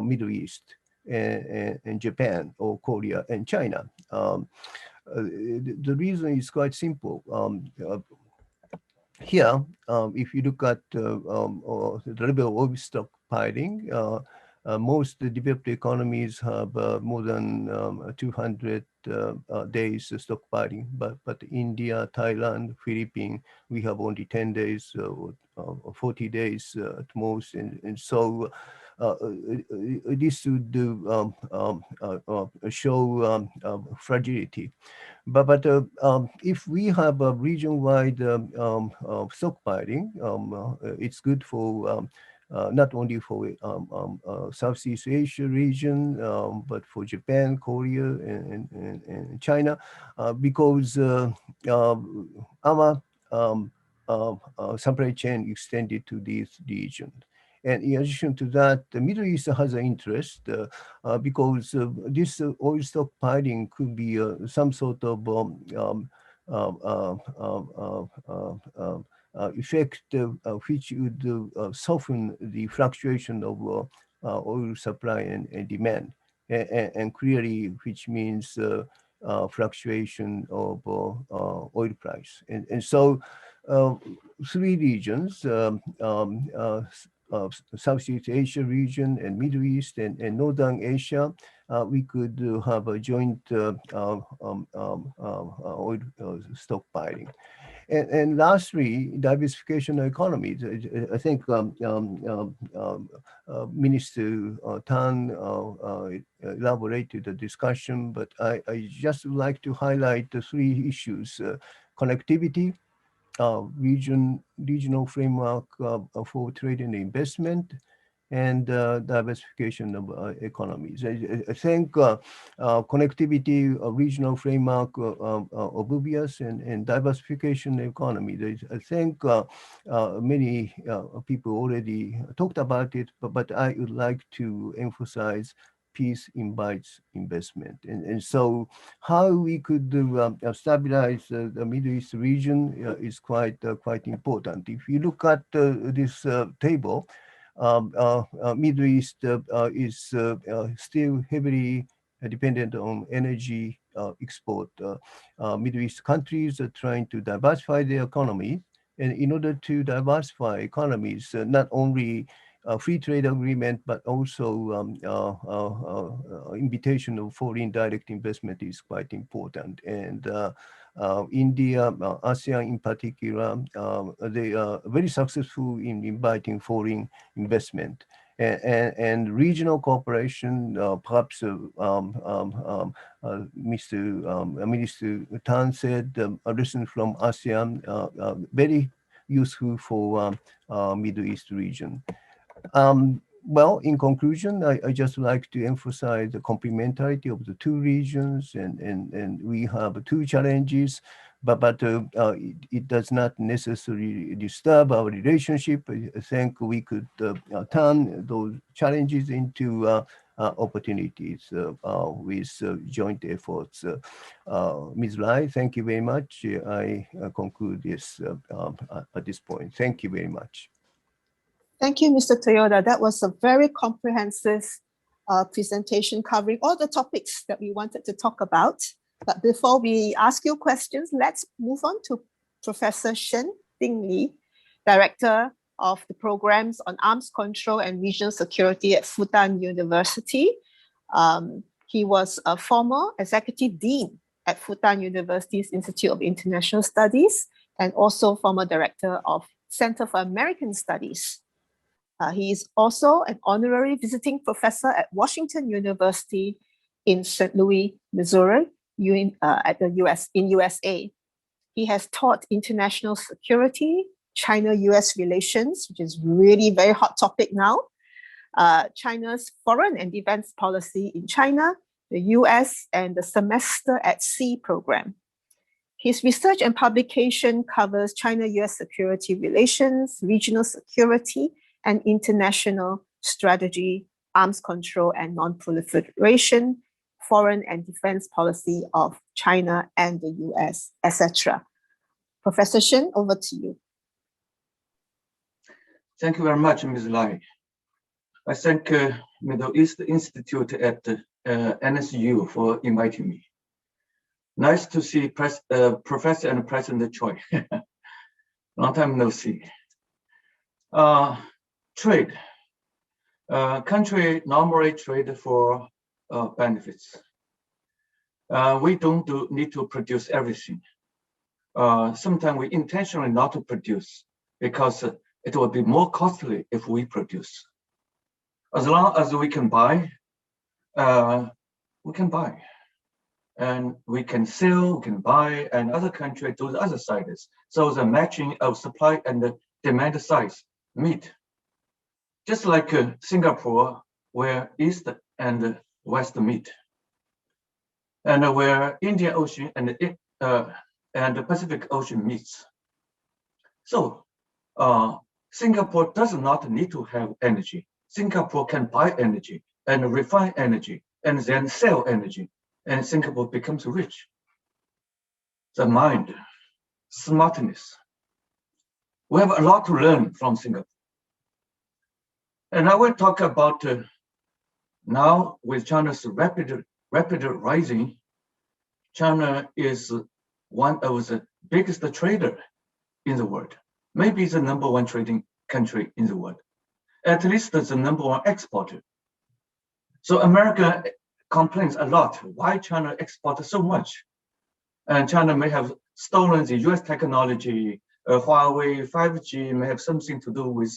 Speaker 5: Middle East and Japan or Korea and China. The reason is quite simple. Here, if you look at the level of oil stockpiling, most developed economies have more than 200 days stockpiling, but India, Thailand, Philippines, we have only 10 days or 40 days at most. And so this would show fragility. But if we have a region-wide stockpiling, it's good for not only for Southeast Asia region, but for Japan, Korea, and China, because our supply chain extended to these regions. And in addition to that, the Middle East has an interest because this oil stockpiling could be some sort of effect which would soften the fluctuation of oil supply and demand, and clearly which means fluctuation of oil price. And so three regions, Southeast Asia region and Middle East and Northern Asia, we could have a joint oil stockpiling. And lastly, diversification of economies. I think Minister Tan elaborated the discussion, but I just would like to highlight the three issues: connectivity, regional framework for trade and investment, and diversification of economies. I think connectivity, regional framework obvious, and diversification economy. I think many people already talked about it, but I would like to emphasize peace invites investment. And so how we could stabilize the Middle East region is quite important. If you look at this table, Middle East is still heavily dependent on energy export. Middle East countries are trying to diversify their economy. And in order to diversify economies, not only free trade agreement, but also invitation of foreign direct investment is quite important. And India, ASEAN in particular, they are very successful in inviting foreign investment. And regional cooperation, perhaps Minister Tan said, a lesson from ASEAN, very useful for Middle East region. Well, in conclusion, I just like to emphasize the complementarity of the two regions, and we have two challenges, but it does not necessarily disturb our relationship. I think we could turn those challenges into opportunities with joint efforts. Ms. Lai, thank you very much. I conclude this at this point. Thank you very much.
Speaker 3: Thank you, Mr. Toyoda. That was a very comprehensive presentation covering all the topics that we wanted to talk about. But before we ask you questions, let's move on to Professor Choi Bing Yu, Director of the Programs on Arms Control and Regional Security at Fudan University. He was a former Executive Dean at Fudan University's Institute of International Studies and also former Director of Center for American Studies. He is also an honorary visiting professor at Washington University in St. Louis, Missouri, in USA. He has taught international security, China-US relations, which is really very hot topic now, China's foreign and defense policy in China, the US, and the Semester at Sea program. His research and publication covers China-US security relations, regional security, and international strategy, arms control and non-proliferation, foreign and defense policy of China and the US, etc. Professor Choi, over to you.
Speaker 6: Thank you very much, Ms. Lai. I thank Middle East Institute at NSU for inviting me. Nice to see Professor and President Choi. Long time no see. Trade. Country normally trade for benefits. We don't need to produce everything. Sometimes we intentionally not to produce because it will be more costly if we produce. As long as we can buy, we can buy. And we can sell, we can buy, and other countries do the other sides. So the matching of supply and the demand sides meet. Just like Singapore, where East and West meet. And where Indian Ocean and the Pacific Ocean meets. So Singapore does not need to have energy. Singapore can buy energy and refine energy and then sell energy, and Singapore becomes rich. The mind, smartness. We have a lot to learn from Singapore. And I will talk about now with China's rapid rising. China is one of the biggest trader in the world, maybe the #1 trading country in the world, at least the #1 exporter. So America complains a lot why China exports so much. And China may have stolen the US technology, Huawei 5G may have something to do with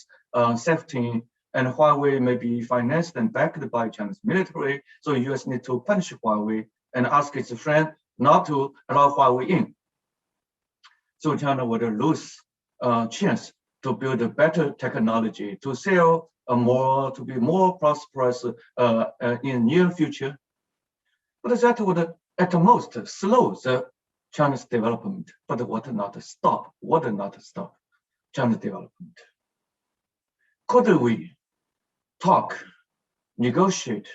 Speaker 6: safety, and Huawei may be financed and backed by China's military. So US need to punish Huawei and ask its friend not to allow Huawei in. So China would lose a chance to build a better technology, to sell more, to be more prosperous in near future. But that would at most slow the China's development, but would not stop China's development. Could we talk, negotiate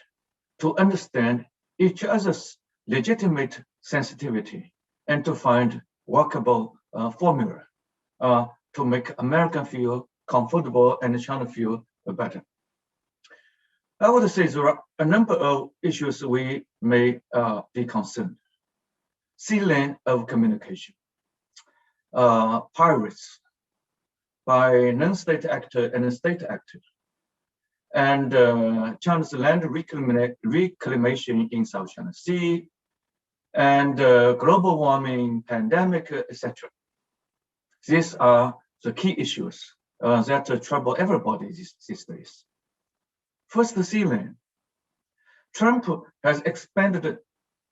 Speaker 6: to understand each other's legitimate sensitivity and to find workable formula to make America feel comfortable and China feel better? I would say there are a number of issues we may be concerned. Sea lane of communication, pirates by non-state actor and state actor, and China's land reclamation in South China Sea, and global warming, pandemic, etc. These are the key issues that trouble everybody these days. First, the sea lane. Trump has expanded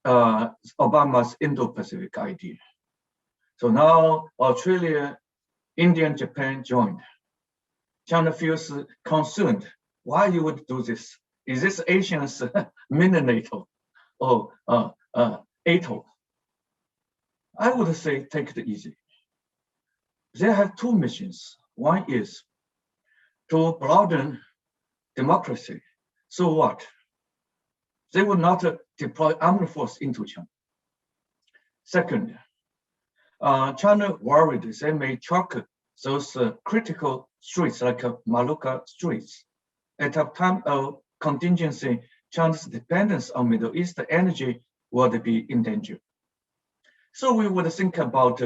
Speaker 6: Obama's Indo-Pacific idea. So now Australia, India, and Japan joined. China feels concerned. Why you would do this? Is this Asians mini NATO or ATO? I would say take it easy. They have two missions. One is to broaden democracy. So what? They will not deploy armed force into China. Second, China worried they may choke those critical streets like Maluka streets. At a time of contingency, China's dependence on Middle East energy would be in danger. So we would think about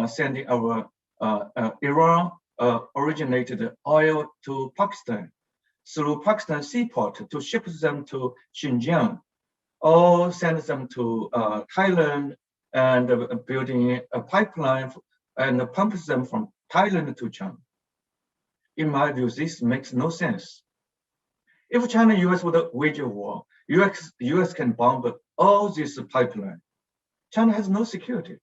Speaker 6: sending our Iran originated oil to Pakistan through Pakistan seaport to ship them to Xinjiang, or send them to Thailand and building a pipeline and pump them from Thailand to China. In my view, this makes no sense. If China and US would wage a war, US can bomb all this pipeline. China has no security.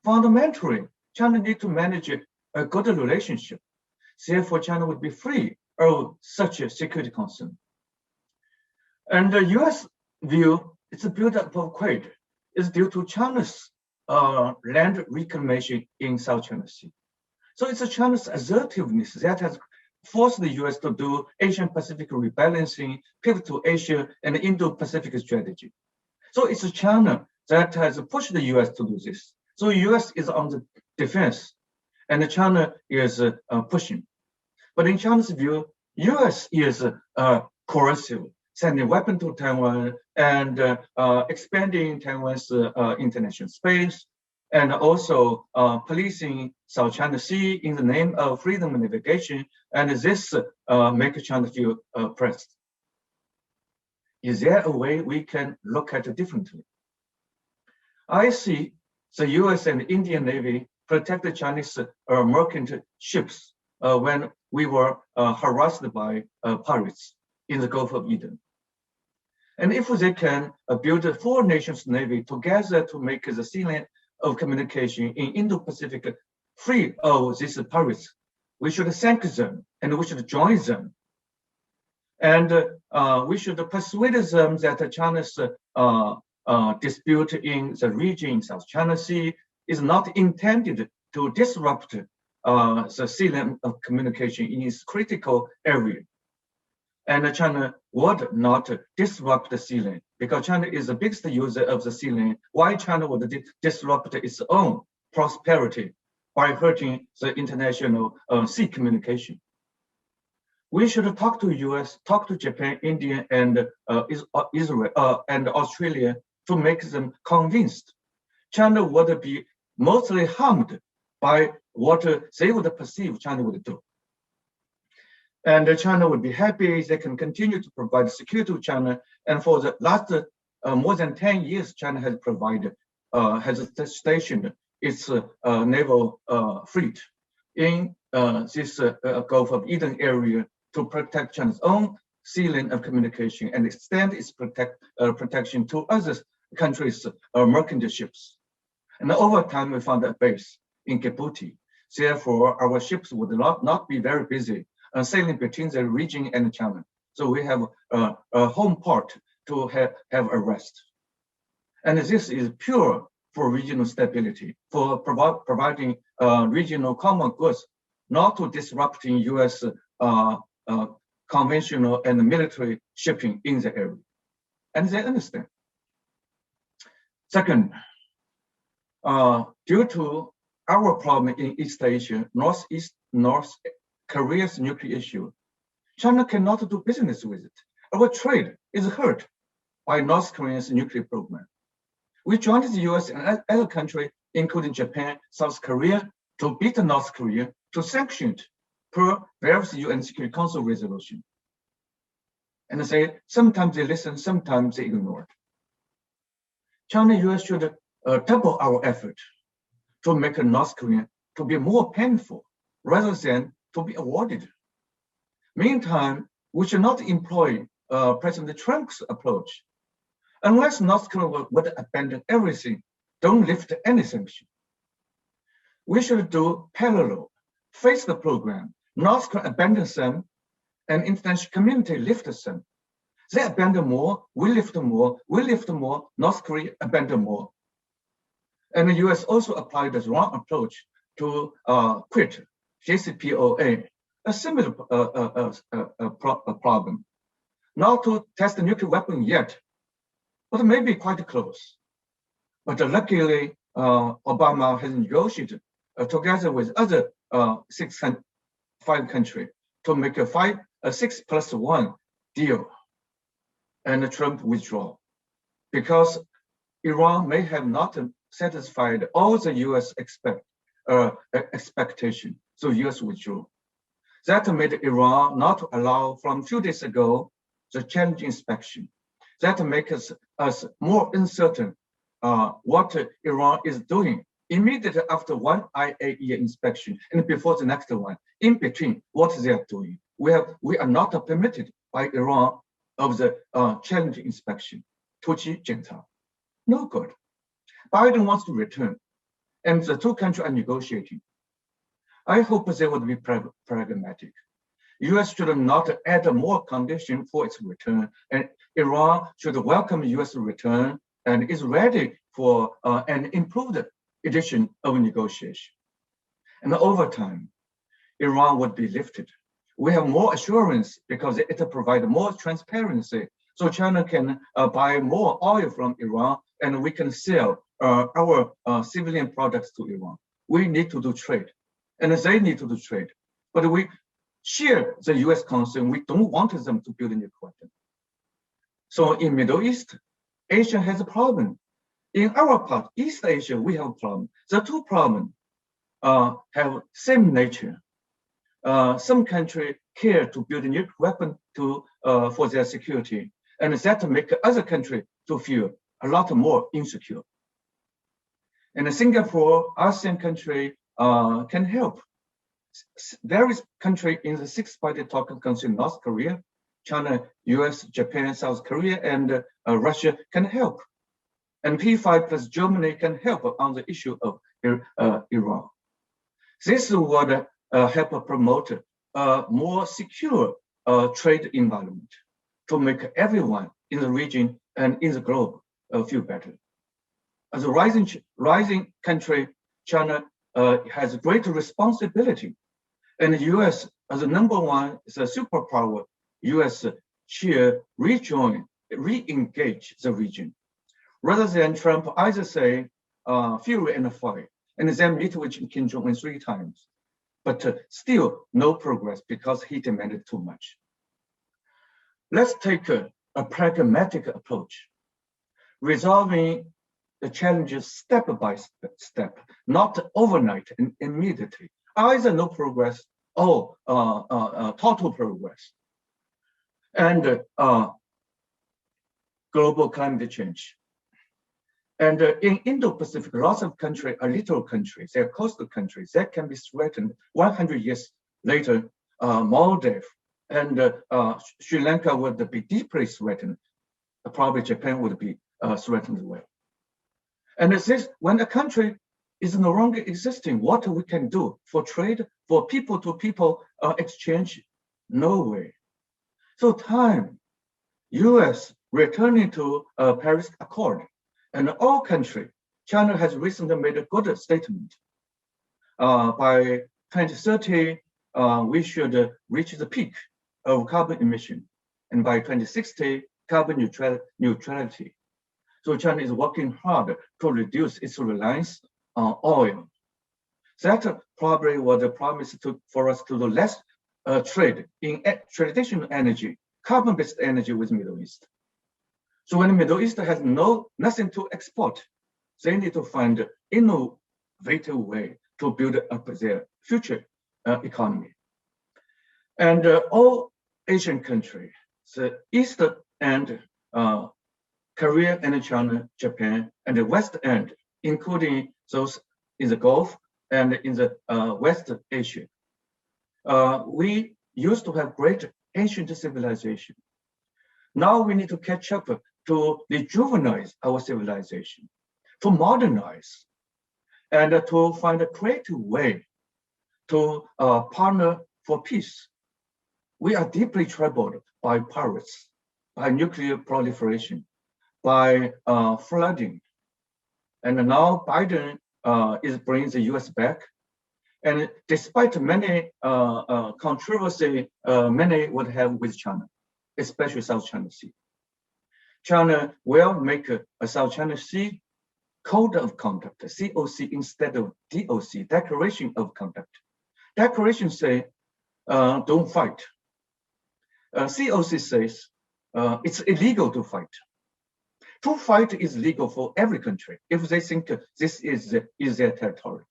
Speaker 6: Fundamentally, China needs to manage a good relationship. Therefore, China would be free of such a security concern. And the US view, it's a buildup of Kuwait is due to China's land reclamation in South China Sea. So it's China's assertiveness that has forced the US to do Asian-Pacific rebalancing, pivot to Asia and Indo-Pacific strategy. So it's China that has pushed the US to do this. So US is on the defense and China is pushing. But in China's view, US is coercive, sending weapons to Taiwan and expanding Taiwan's international space, and also policing South China Sea in the name of freedom of navigation, and this makes China feel oppressed. Is there a way we can look at it differently? I see the US and Indian Navy protect the Chinese merchant ships when we were harassed by pirates in the Gulf of Eden. And if they can build a four nations navy together to make the sea lane of communication in Indo-Pacific free of these pirates, we should thank them and we should join them. And we should persuade them that China's dispute in the region, South China Sea, is not intended to disrupt the sea lane of communication in its critical area. And China would not disrupt the sea lane because China is the biggest user of the sea lane. Why China would disrupt its own prosperity by hurting the international sea communication? We should talk to US, talk to Japan, India, and Israel and Australia to make them convinced China would be mostly harmed by what they would perceive China would do. And China would be happy they can continue to provide security to China. And for the last more than 10 years, China has provided, has stationed its naval fleet in this Gulf of Eden area to protect China's own sea lane of communication and extend its protection to other countries' merchant ships. And over time, we found a base in Djibouti. Therefore, our ships would not be very busy sailing between the region and China. So we have a home port to have a rest. And this is pure for regional stability, for providing regional common goods, not to disrupting US conventional and military shipping in the area. And they understand. Second, due to our problem in East Asia, North Korea's nuclear issue, China cannot do business with it. Our trade is hurt by North Korea's nuclear program. We joined the US and other countries, including Japan, South Korea, to beat North Korea, to sanction it per various UN Security Council resolution. And say, sometimes they listen, sometimes they ignore it. China and US should double our effort to make North Korea to be more painful rather than to be awarded. Meantime, we should not employ President Trump's approach. Unless North Korea would abandon everything, don't lift any sanction. We should do parallel, face the program. North Korea abandons them, and international community lifts them. They abandon more, we lift more, we lift more, North Korea abandon more. And the US also applied the wrong approach to quit JCPOA, a similar problem. Not to test the nuclear weapon yet, but maybe quite close. But luckily, Obama has negotiated together with other 5 countries to make a 6+1 deal, and Trump withdraw because Iran may have not satisfied all the U.S. expectation, so U.S. withdrew. That made Iran not allow from a few days ago the challenge inspection. That makes us more uncertain what Iran is doing immediately after one IAEA inspection and before the next one. In between, what they are doing. We are not permitted by Iran of the challenge inspection. No good. Biden wants to return, and the two countries are negotiating. I hope they would be pragmatic. U.S. should not add more condition for its return, and Iran should welcome U.S. return and is ready for an improved edition of negotiation. And over time, Iran would be lifted. We have more assurance because it provides more transparency. So China can buy more oil from Iran, and we can sell our civilian products to Iran. We need to do trade, and they need to do trade. But we share the U.S. concern. We don't want them to build a nuclear weapon. So in Middle East, Asia has a problem. In our part, East Asia, we have a problem. The two problems have same nature. Some countries care to build a nuclear weapon for their security, and that make other countries to feel a lot more insecure. And Singapore, ASEAN country can help. Various countries in the Six Party Talks Council, North Korea, China, US, Japan, South Korea, and Russia can help. And P5 plus Germany can help on the issue of Iran. This would help promote a more secure trade environment to make everyone in the region and in the globe feel better. As a rising country, China has great responsibility. And the US, as a number one, is a superpower, US should re-engage the region. Rather than Trump either say fury and fire, and then meet with Kim Jong-un 3 times, but still no progress because he demanded too much. Let's take a pragmatic approach, resolving the challenges step by step, not overnight and immediately. Either no progress or total progress. And global climate change. And in Indo-Pacific, lots of countries are little countries, they're coastal countries that can be threatened 100 years later. Maldives and Sri Lanka would be deeply threatened. Probably Japan would be threatened as well. And when a country is no longer existing, what we can do for trade, for people-to-people exchange? No way. So time, US returning to Paris Accord, and all countries, China has recently made a good statement. By 2030, we should reach the peak of carbon emission, and by 2060, carbon neutrality. So China is working hard to reduce its reliance on oil. That probably was a promise for us to do less trade in traditional energy, carbon-based energy with Middle East. So when the Middle East has nothing to export, they need to find an innovative way to build up their future economy. And all Asian countries, the East and Korea and China, Japan, and the West end, including those in the Gulf and in the West Asia. We used to have great ancient civilization. Now we need to catch up to rejuvenate our civilization, to modernize, and to find a creative way to partner for peace. We are deeply troubled by pirates, by nuclear proliferation, by flooding. And now Biden is bringing the US back. And despite many controversy, many would have with China, especially South China Sea. China will make a South China Sea Code of Conduct, COC instead of DOC, Declaration of Conduct. Declaration say, don't fight. COC says, it's illegal to fight. to fight is legal for every country if they think this is their territory.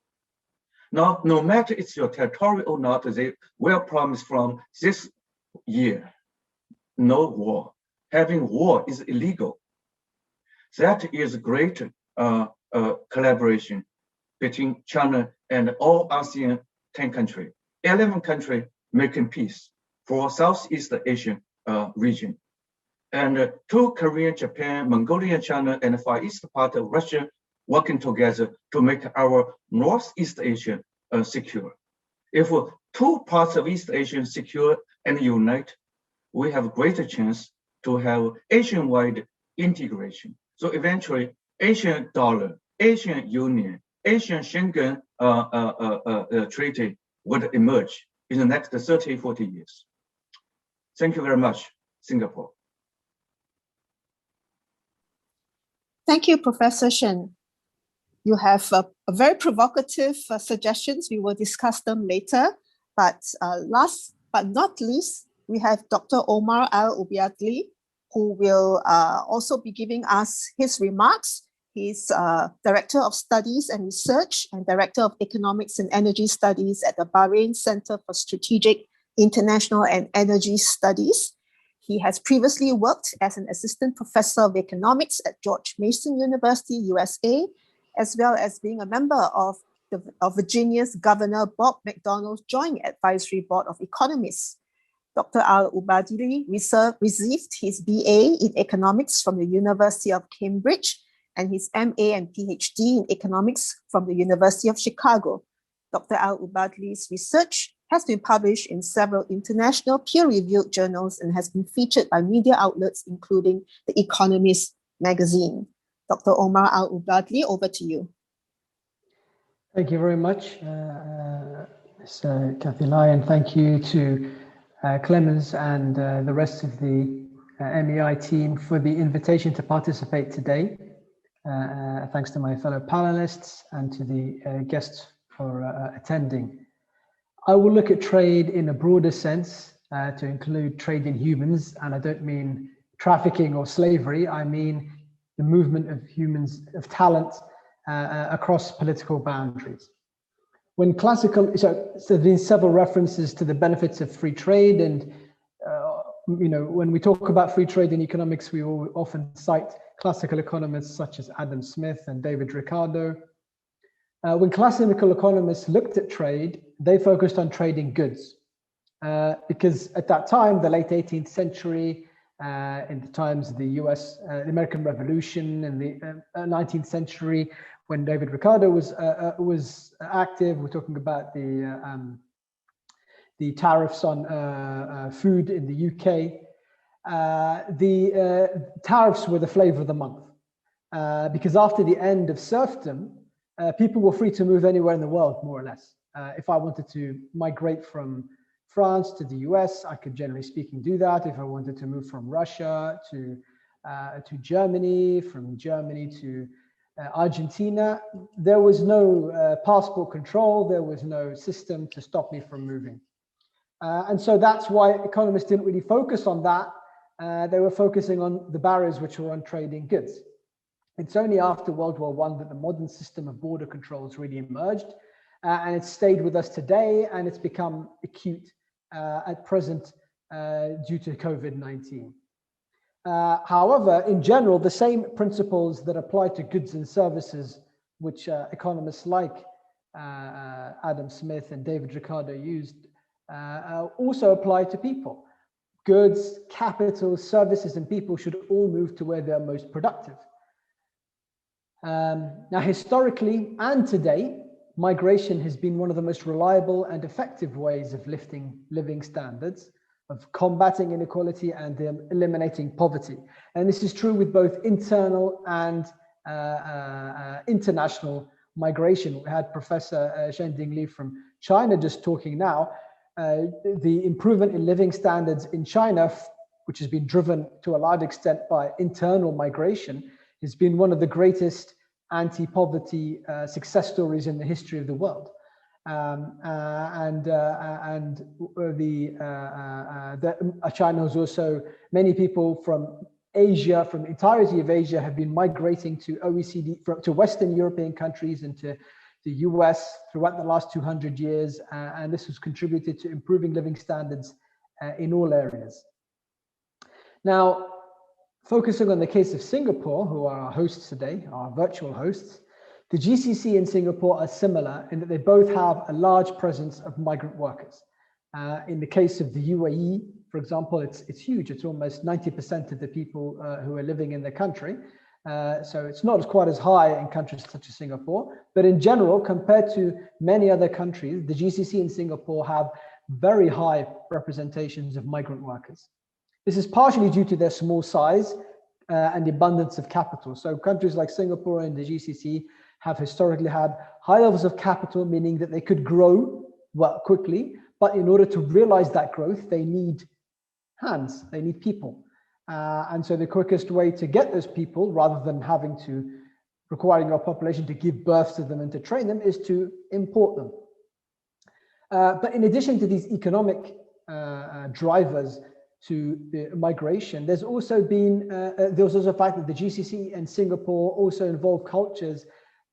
Speaker 6: Now, no matter it's your territory or not, they will promise from this year, no war. Having war is illegal. That is great collaboration between China and all ASEAN 10 countries, 11 countries making peace for Southeast Asian region. And two, Korea, Japan, Mongolia, China, and the Far East part of Russia working together to make our Northeast Asia secure. If two parts of East Asia secure and unite, we have a greater chance to have Asian-wide integration. So eventually, Asian dollar, Asian Union, Asian Schengen treaty would emerge in the next 30, 40 years. Thank you very much, Singapore.
Speaker 3: Thank you, Professor Shen. You have a very provocative suggestions. We will discuss them later. But last but not least, we have Dr. Omar Al Obiyatli, who will also be giving us his remarks. He's Director of Studies and Research and Director of Economics and Energy Studies at the Bahrain Center for Strategic International and Energy Studies. He has previously worked as an assistant professor of economics at George Mason University, USA, as well as being a member of Virginia's Governor Bob McDonnell's Joint Advisory Board of Economists. Dr. Al Obiyatli received his BA in economics from the University of Cambridge and his MA and PhD in economics from the University of Chicago. Dr. Al Obiyatli's research has been published in several international peer-reviewed journals and has been featured by media outlets, including The Economist magazine. Dr. Omar Al Obiyatli, over to you.
Speaker 7: Thank you very much, Ms. Kathy Lai, and thank you to Clemens and the rest of the MEI team for the invitation to participate today. Thanks to my fellow panelists and to the guests for attending. I will look at trade in a broader sense to include trade in humans, and I don't mean trafficking or slavery. I mean the movement of humans, of talent across political boundaries. When classical, so there's been several references to the benefits of free trade, and when we talk about free trade in economics, we will often cite classical economists such as Adam Smith and David Ricardo. When classical economists looked at trade, they focused on trading goods because at that time, the late 18th century, in the times of the US, the American Revolution, and the 19th century, when David Ricardo was active, we're talking about the tariffs on food in the UK. The tariffs were the flavor of the month because after the end of serfdom, people were free to move anywhere in the world, more or less. If I wanted to migrate from France to the US, I could generally speaking do that. If I wanted to move from Russia to Germany, from Germany to Argentina, there was no passport control, there was no system to stop me from moving. And so that's why economists didn't really focus on that. They were focusing on the barriers which were on trading goods. It's only after World War I that the modern system of border controls really emerged, and it's stayed with us today, and it's become acute at present due to COVID-19. However, in general, the same principles that apply to goods and services, which economists like Adam Smith and David Ricardo used, also apply to people. Goods, capital, services, and people should all move to where they're most productive. Now, historically and today, migration has been one of the most reliable and effective ways of lifting living standards, of combating inequality and eliminating poverty. And this is true with both internal and international migration. We had Professor Zhending Li from China just talking now. The improvement in living standards in China, which has been driven to a large extent by internal migration, has been one of the greatest anti-poverty success stories in the history of the world. China has also, many people from Asia, from the entirety of Asia, have been migrating to OECD, to Western European countries and to the US throughout the last 200 years. And this has contributed to improving living standards in all areas. Now, focusing on the case of Singapore, who are our hosts today, our virtual hosts, the GCC and Singapore are similar in that they both have a large presence of migrant workers. In the case of the UAE, for example, it's huge. It's almost 90% of the people who are living in the country. So it's not quite as high in countries such as Singapore, but in general, compared to many other countries, the GCC and Singapore have very high representations of migrant workers. This is partially due to their small size and the abundance of capital. So countries like Singapore and the GCC have historically had high levels of capital, meaning that they could grow quickly, but in order to realize that growth, they need hands, they need people. And so the quickest way to get those people, rather than having to requiring your population to give birth to them and to train them, is to import them. But in addition to these economic drivers to the migration, there's also been there's also the fact that the GCC and Singapore also involve cultures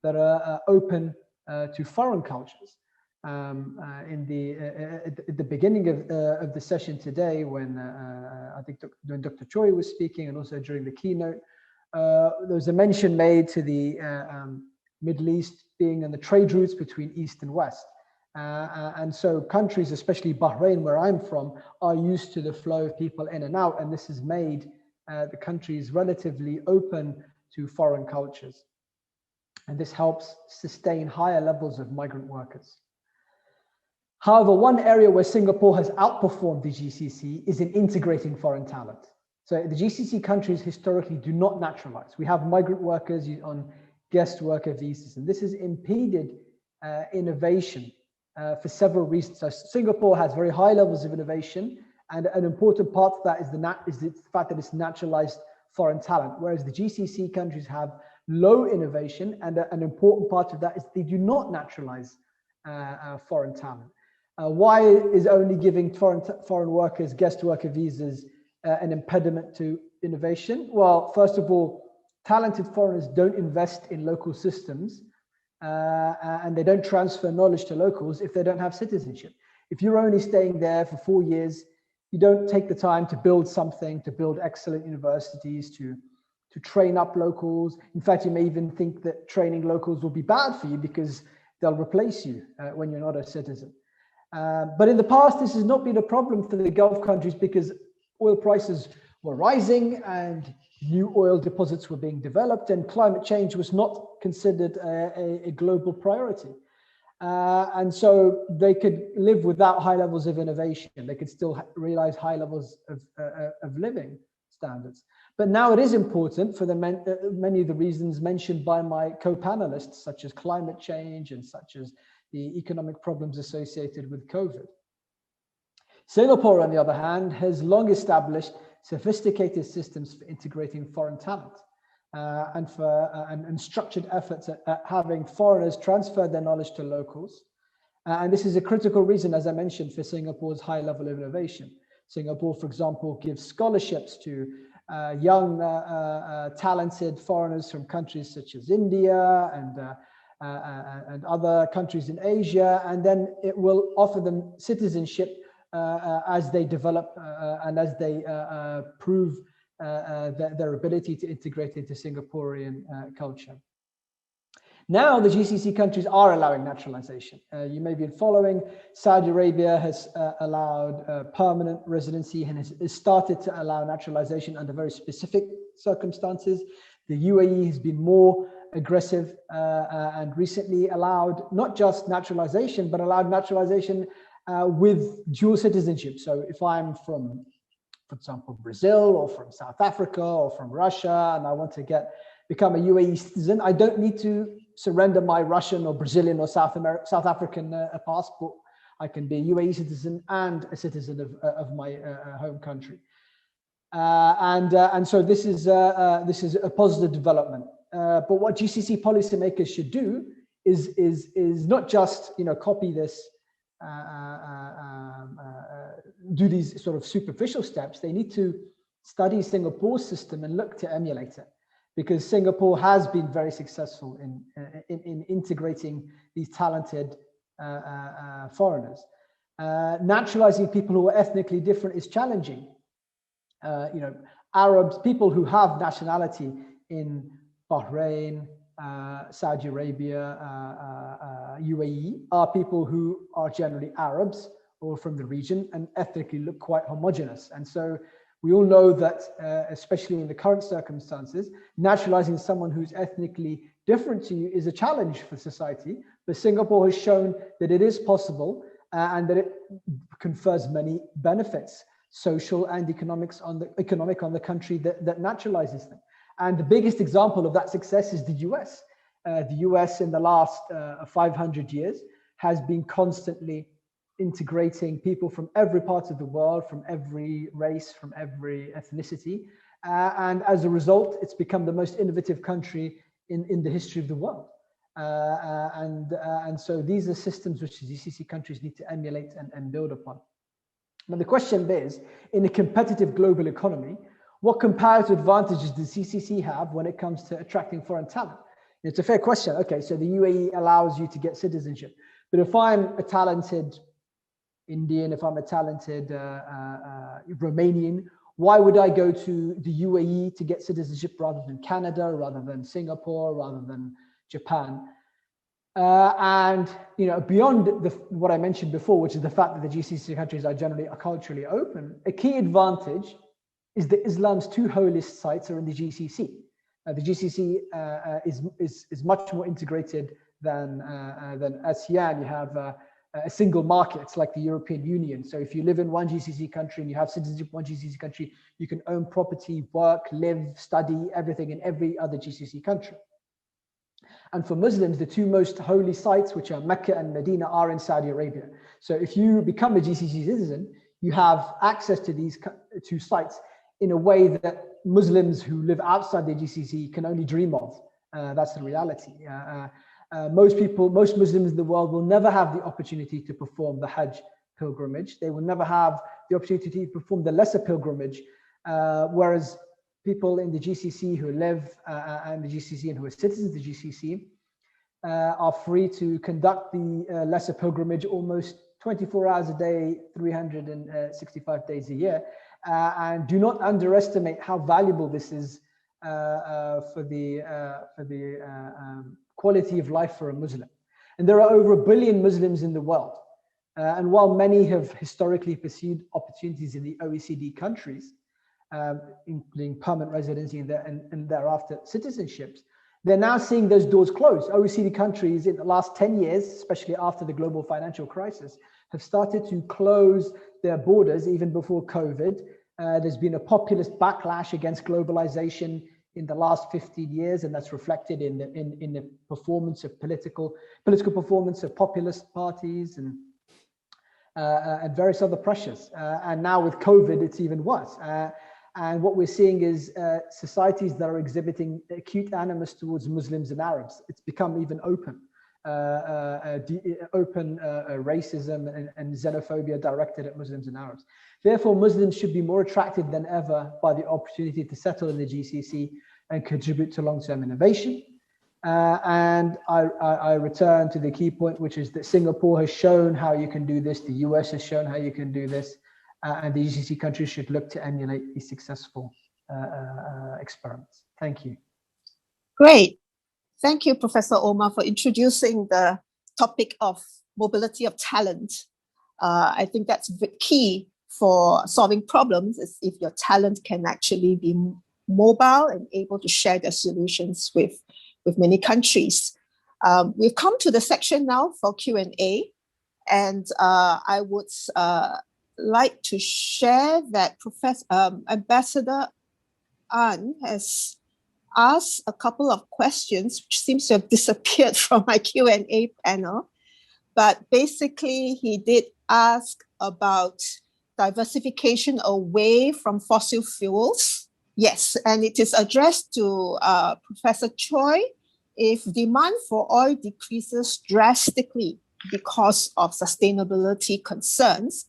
Speaker 7: that are open to foreign cultures. At the beginning of the session today, when I think when Dr. Choi was speaking, and also during the keynote, there was a mention made to the Middle East being on the trade routes between East and West. And so countries, especially Bahrain, where I'm from, are used to the flow of people in and out, and this has made the countries relatively open to foreign cultures. And this helps sustain higher levels of migrant workers. However, one area where Singapore has outperformed the GCC is in integrating foreign talent. So the GCC countries historically do not naturalize. We have migrant workers on guest worker visas, and this has impeded innovation for several reasons. So Singapore has very high levels of innovation, and an important part of that is the fact that it's naturalized foreign talent, whereas the GCC countries have low innovation, and an important part of that is they do not naturalize foreign talent. Why is only giving foreign workers guest worker visas an impediment to innovation? Well, first of all, talented foreigners don't invest in local systems, and they don't transfer knowledge to locals if they don't have citizenship. If you're only staying there for 4 years, you don't take the time to build something, to build excellent universities, to train up locals. In fact, you may even think that training locals will be bad for you because they'll replace you when you're not a citizen. But in the past, this has not been a problem for the Gulf countries because oil prices were rising and new oil deposits were being developed, and climate change was not considered a global priority. And so they could live without high levels of innovation. They could still realize high levels of living standards. But now it is important for many of the reasons mentioned by my co-panelists, such as climate change and such as the economic problems associated with COVID. Singapore, on the other hand, has long established sophisticated systems for integrating foreign talent and structured efforts at having foreigners transfer their knowledge to locals. And this is a critical reason, as I mentioned, for Singapore's high level of innovation. Singapore, for example, gives scholarships to young, talented foreigners from countries such as India and other countries in Asia, and then it will offer them citizenship as they develop and as they prove their ability to integrate into Singaporean culture. Now the GCC countries are allowing naturalization. You may be following, Saudi Arabia has allowed permanent residency and has started to allow naturalization under very specific circumstances. The UAE has been more aggressive and recently allowed not just naturalization, but allowed naturalization with dual citizenship. So if I'm from, for example, Brazil or from South Africa or from Russia, and I want to become a UAE citizen, I don't need to surrender my Russian or Brazilian or South African passport. I can be a UAE citizen and a citizen of my home country. And so this is a positive development. But what GCC policymakers should do is not just copy this, do these sort of superficial steps. They need to study Singapore's system and look to emulate it, because Singapore has been very successful in integrating these talented foreigners. Naturalizing people who are ethnically different is challenging. Arabs, people who have nationality in Bahrain, Saudi Arabia, UAE, are people who are generally Arabs or from the region and ethnically look quite homogenous. And so we all know that, especially in the current circumstances, naturalizing someone who's ethnically different to you is a challenge for society. But Singapore has shown that it is possible and that it confers many benefits, social and economic on the country that naturalizes them. And the biggest example of that success is the US. The US in the last 500 years has been constantly integrating people from every part of the world, from every race, from every ethnicity. And as a result, it's become the most innovative country in the history of the world. And so these are systems which the GCC countries need to emulate and build upon. Now the question is, in a competitive global economy, what comparative advantages does CCC have when it comes to attracting foreign talent? It's a fair question. Okay, so the UAE allows you to get citizenship. But if I'm a talented Indian, if I'm a talented Romanian, why would I go to the UAE to get citizenship rather than Canada, rather than Singapore, rather than Japan? And beyond what I mentioned before, which is the fact that the GCC countries are generally culturally open, a key advantage is that Islam's two holiest sites are in the GCC. The GCC is much more integrated than ASEAN. You have a single market. It's like the European Union. So if you live in one GCC country and you have citizenship in one GCC country, you can own property, work, live, study, everything in every other GCC country. And for Muslims, the two most holy sites, which are Mecca and Medina, are in Saudi Arabia. So if you become a GCC citizen, you have access to these two sites in a way that Muslims who live outside the GCC can only dream of. That's the reality. Most Muslims in the world will never have the opportunity to perform the Hajj pilgrimage. They will never have the opportunity to perform the lesser pilgrimage, whereas people in the GCC who live in the GCC and who are citizens of the GCC are free to conduct the lesser pilgrimage almost 24 hours a day, 365 days a year. And do not underestimate how valuable this is for the quality of life for a Muslim. And there are over 1 billion Muslims in the world. And while many have historically pursued opportunities in the OECD countries, including permanent residency and thereafter citizenships, they're now seeing those doors close. OECD countries in the last 10 years, especially after the global financial crisis, have started to close their borders even before COVID. There's been a populist backlash against globalization in the last 15 years, and that's reflected in the performance of political performance of populist parties and various other pressures. And now with COVID, it's even worse. And what we're seeing is societies that are exhibiting acute animus towards Muslims and Arabs. It's become even open racism and xenophobia directed at Muslims and Arabs. Therefore, Muslims should be more attracted than ever by the opportunity to settle in the GCC and contribute to long-term innovation. And I return to the key point, which is that Singapore has shown how you can do this. The US has shown how you can do this. And the GCC countries should look to emulate these successful experiments. Thank you.
Speaker 3: Great. Thank you, Professor Omar, for introducing the topic of mobility of talent. I think that's key for solving problems, is if your talent can actually be mobile and able to share their solutions with many countries. We've come to the section now for Q&A, and I would like to share that Ambassador An has asked a couple of questions, which seems to have disappeared from my Q&A panel. But basically, he did ask about diversification away from fossil fuels. Yes, and it is addressed to Professor Choi. If demand for oil decreases drastically because of sustainability concerns,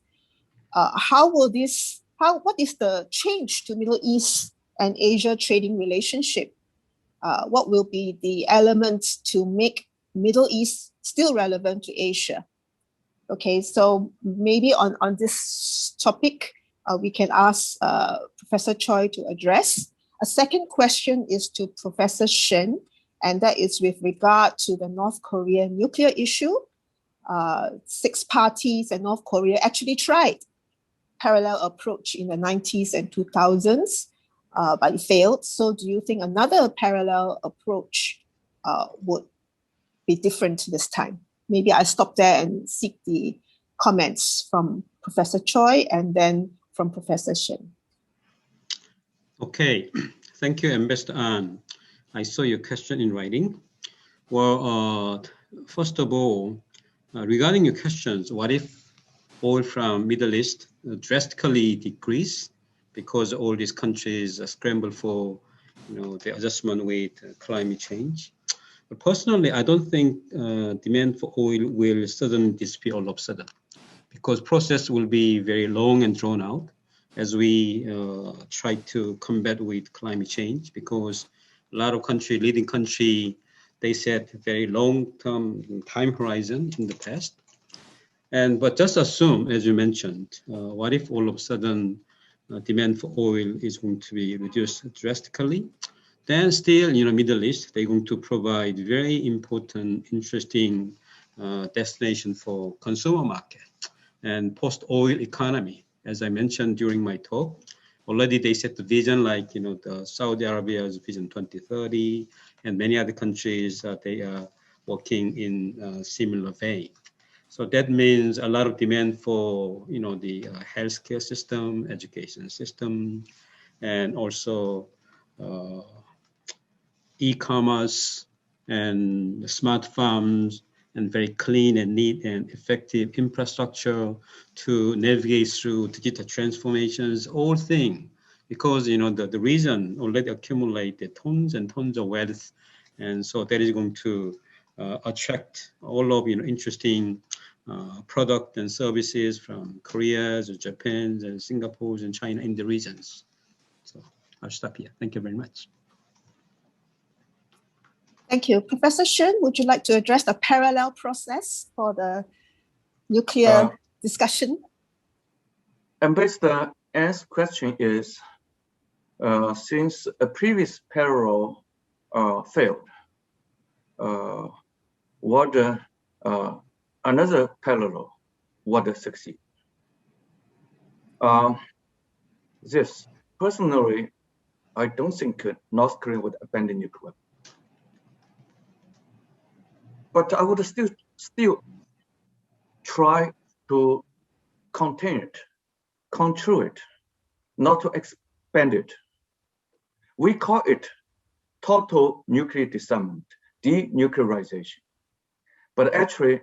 Speaker 3: how will this what is the change to Middle East and Asia trading relationship? What will be the elements to make Middle East still relevant to Asia? Okay, so maybe on this topic, we can ask Professor Choi to address. A second question is to Professor Shen, and that is with regard to the North Korean nuclear issue. 6 parties and North Korea actually tried parallel approach in the 90s and 2000s, but it failed. So do you think another parallel approach would be different this time? Maybe I stop there and seek the comments from Professor Choi and then from Professor Shen.
Speaker 4: Okay, thank you, Ambassador An. I saw your question in writing. Well, first of all, regarding your questions, what if oil from Middle East drastically decrease because all these countries scramble for, the adjustment with climate change? But personally, I don't think demand for oil will suddenly disappear all of a sudden, because process will be very long and drawn out as we try to combat with climate change, because a lot of leading country, they set very long-term time horizon in the past. But just assume, as you mentioned, what if all of a sudden demand for oil is going to be reduced drastically? Then still, Middle East, they're going to provide very important, interesting destination for consumer market and post-oil economy. As I mentioned during my talk, already they set the vision, like, the Saudi Arabia's Vision 2030, and many other countries, they are working in a similar vein. So that means a lot of demand for, the healthcare system, education system, and also e-commerce and smart farms, and very clean and neat and effective infrastructure to navigate through digital transformations, all things, because the region already accumulated tons and tons of wealth, and so that is going to attract all of interesting product and services from Korea, Japan, and Singapore, and China in the regions. So I'll stop here. Thank you very much.
Speaker 3: Thank you. Professor Shen, would you like to address the parallel process for the nuclear discussion?
Speaker 6: Ambassador An's question is, since a previous parallel failed, what another parallel would succeed? This, personally, I don't think North Korea would abandon nuclear. But I would still try to contain it, control it, not to expand it. We call it total nuclear disarmament, denuclearization. But actually,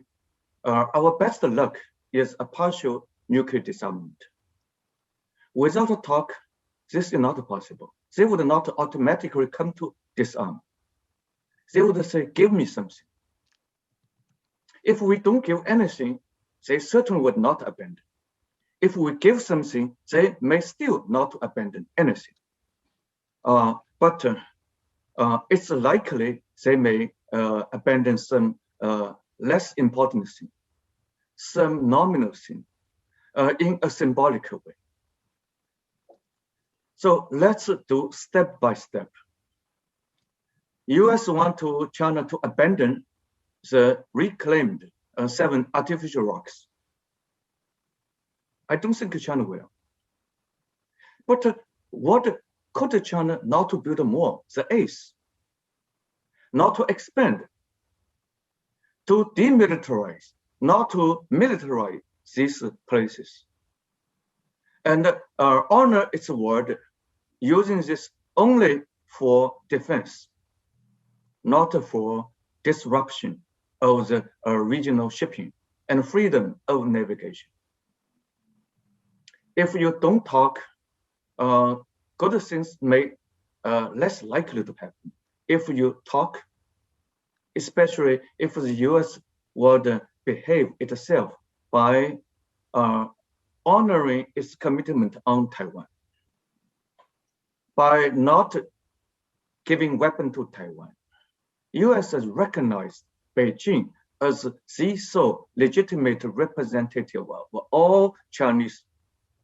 Speaker 6: our best luck is a partial nuclear disarmament. Without a talk, this is not possible. They would not automatically come to disarm. They would say, give me something. If we don't give anything, they certainly would not abandon. If we give something, they may still not abandon anything. But it's likely they may abandon some less important thing, some nominal thing, in a symbolic way. So let's do step by step. US want China to abandon the reclaimed 7 artificial rocks. I don't think China will. But what could China not to build more? The 8th, not to expand, to demilitarize, not to militarize these places, and honor its word, using this only for defense, not for disruption of the regional shipping and freedom of navigation. If you don't talk, good things may less likely to happen. If you talk, especially if the US would behave itself by honoring its commitment on Taiwan by not giving weapon to Taiwan. US has recognized Beijing as the sole legitimate representative of all Chinese,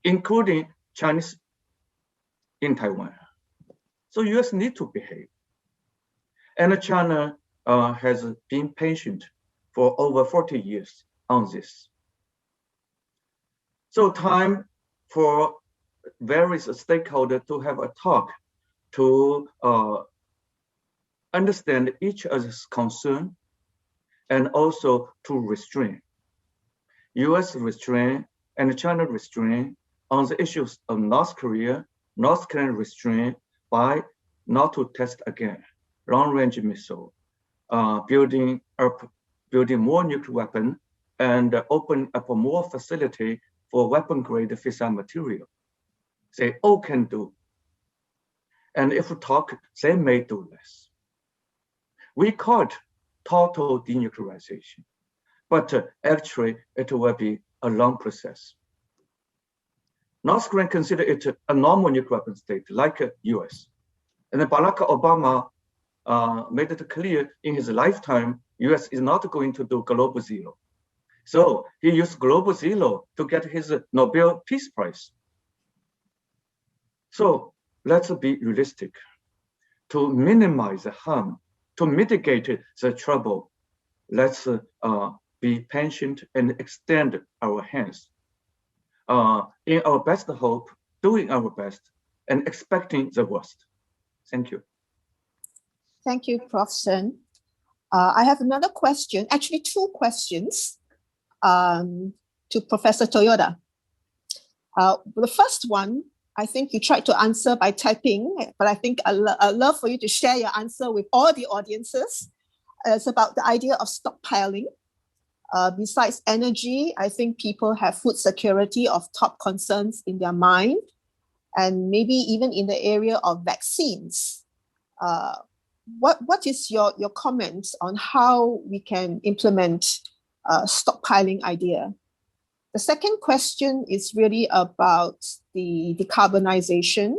Speaker 6: including Chinese in Taiwan. So US need to behave. And China has been patient for over 40 years on this. So time for various stakeholders to have a talk to understand each other's concern and also to restrain. US restrain and China restrain on the issues of North Korea restrain by not to test again long-range missile, building more nuclear weapon and open up more facility for weapon-grade fissile material. They all can do. And if we talk, they may do less. We call it total denuclearization, but actually it will be a long process. North Korea consider it a normal nuclear weapon state like US. And then Barack Obama made it clear in his lifetime, US is not going to do global zero. So he used global zero to get his Nobel Peace Prize. So let's be realistic. To minimize the harm, to mitigate the trouble, let's be patient and extend our hands. In our best hope, doing our best, and expecting the worst. Thank you.
Speaker 3: Thank you, Prof. Sen. I have another question, actually two questions to Professor Toyoda. The first one, I think you tried to answer by typing, but I think I'd love for you to share your answer with all the audiences. It's about the idea of stockpiling. Besides energy, I think people have food security of top concerns in their mind, and maybe even in the area of vaccines. What is your comments on how we can implement stockpiling idea? The second question is really about the decarbonization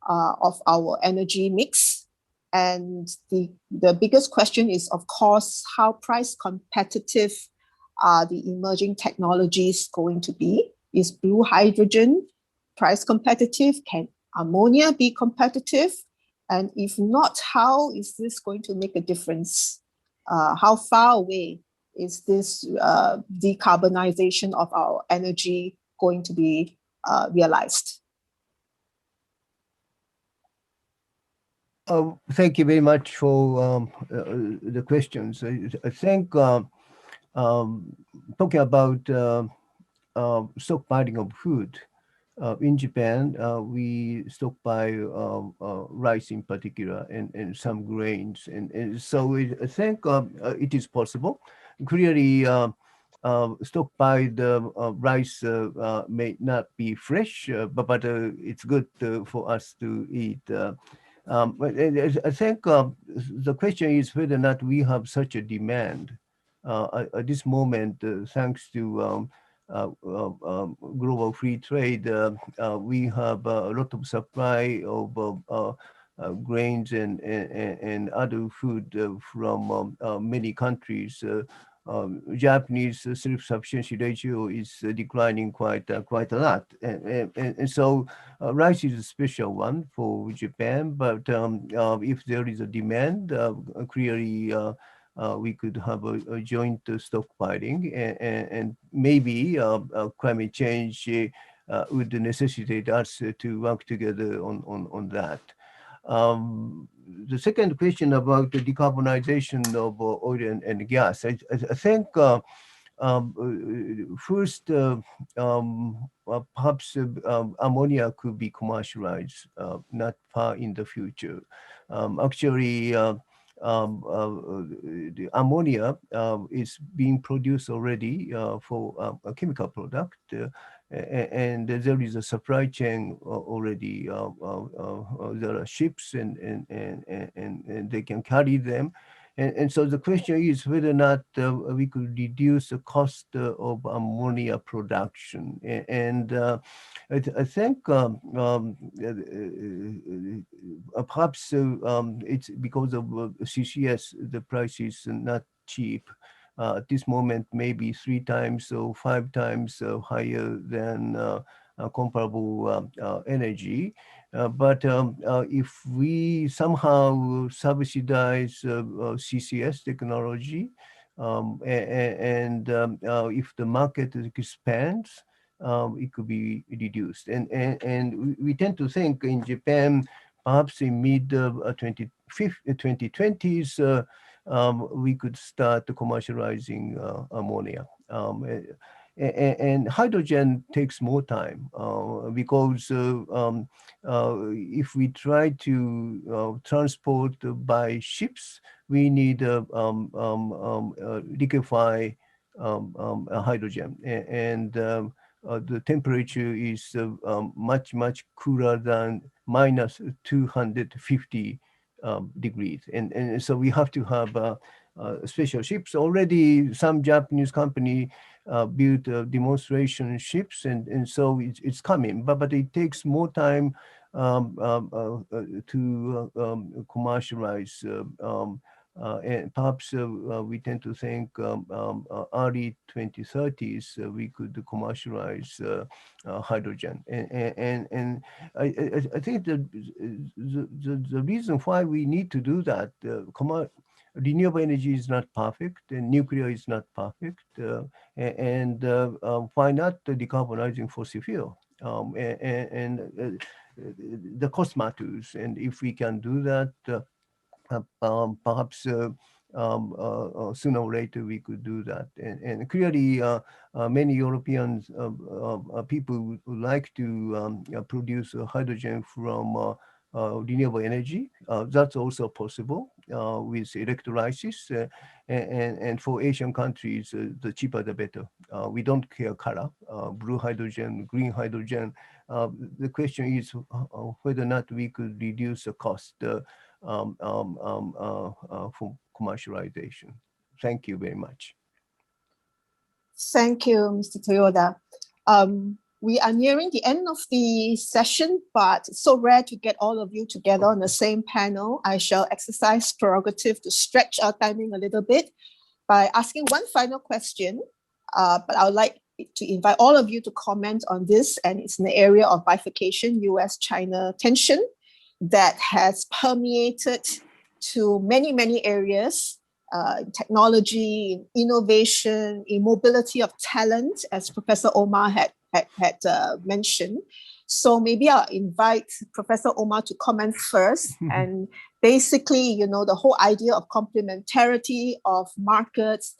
Speaker 3: of our energy mix. And the biggest question is, of course, how price competitive are the emerging technologies going to be? Is blue hydrogen price competitive? Can ammonia be competitive? And if not, how is this going to make a difference? How far away is this decarbonization of our energy going to be realized?
Speaker 5: Thank you very much for the questions. I think talking about stockpiling of food, in Japan, we stockpile rice in particular and some grains. And so I think it is possible. Clearly, stockpiled rice may not be fresh, but it's good for us to eat. But I think the question is whether or not we have such a demand. At this moment, thanks to global free trade, we have a lot of supply of grains and other food from many countries. Japanese self-sufficiency ratio is declining quite a lot, and so rice is a special one for Japan. But if there is a demand, clearly we could have a joint stockpiling, and maybe climate change would necessitate us to work together on that. The second question about the decarbonization of oil and gas, I think first, perhaps ammonia could be commercialized not far in the future. Actually, the ammonia is being produced already for a chemical product, and there is a supply chain already. There are ships and they can carry them, And so the question is whether or not we could reduce the cost of ammonia production. And I think perhaps it's because of CCS, the price is not cheap. At this moment, maybe 3 times or 5 times higher than comparable energy. But if we somehow subsidize CCS technology, and if the market expands, it could be reduced. And we tend to think in Japan, perhaps in mid 2020s, we could start commercializing ammonia. And hydrogen takes more time because if we try to transport by ships, we need liquefy hydrogen, and the temperature is much cooler than minus 250 degrees, and so we have to have special ships. Already, some Japanese company built demonstration ships, and so it's coming, but it takes more time to commercialize. And perhaps we tend to think early 2030s we could commercialize hydrogen, and I think the reason why we need to do that, renewable energy is not perfect, and nuclear is not perfect, and why not decarbonizing fossil fuel? And the cost matters, and if we can do that, perhaps sooner or later we could do that. And clearly, many European people would like to produce hydrogen from renewable energy. That's also possible with electrolysis. And for Asian countries, the cheaper the better. We don't care color, blue hydrogen, green hydrogen. The question is whether or not we could reduce the cost for commercialization. Thank you very much.
Speaker 3: Thank you, Mr. Toyoda. We are nearing the end of the session, but it's so rare to get all of you together on the same panel. I shall exercise prerogative to stretch our timing a little bit by asking one final question, but I would like to invite all of you to comment on this, and it's in the area of bifurcation, US-China tension that has permeated to many, many areas, in technology, in innovation, in mobility of talent, as Professor Omar had mentioned. So maybe I'll invite Professor Omar to comment first. And basically, you know, the whole idea of complementarity of markets,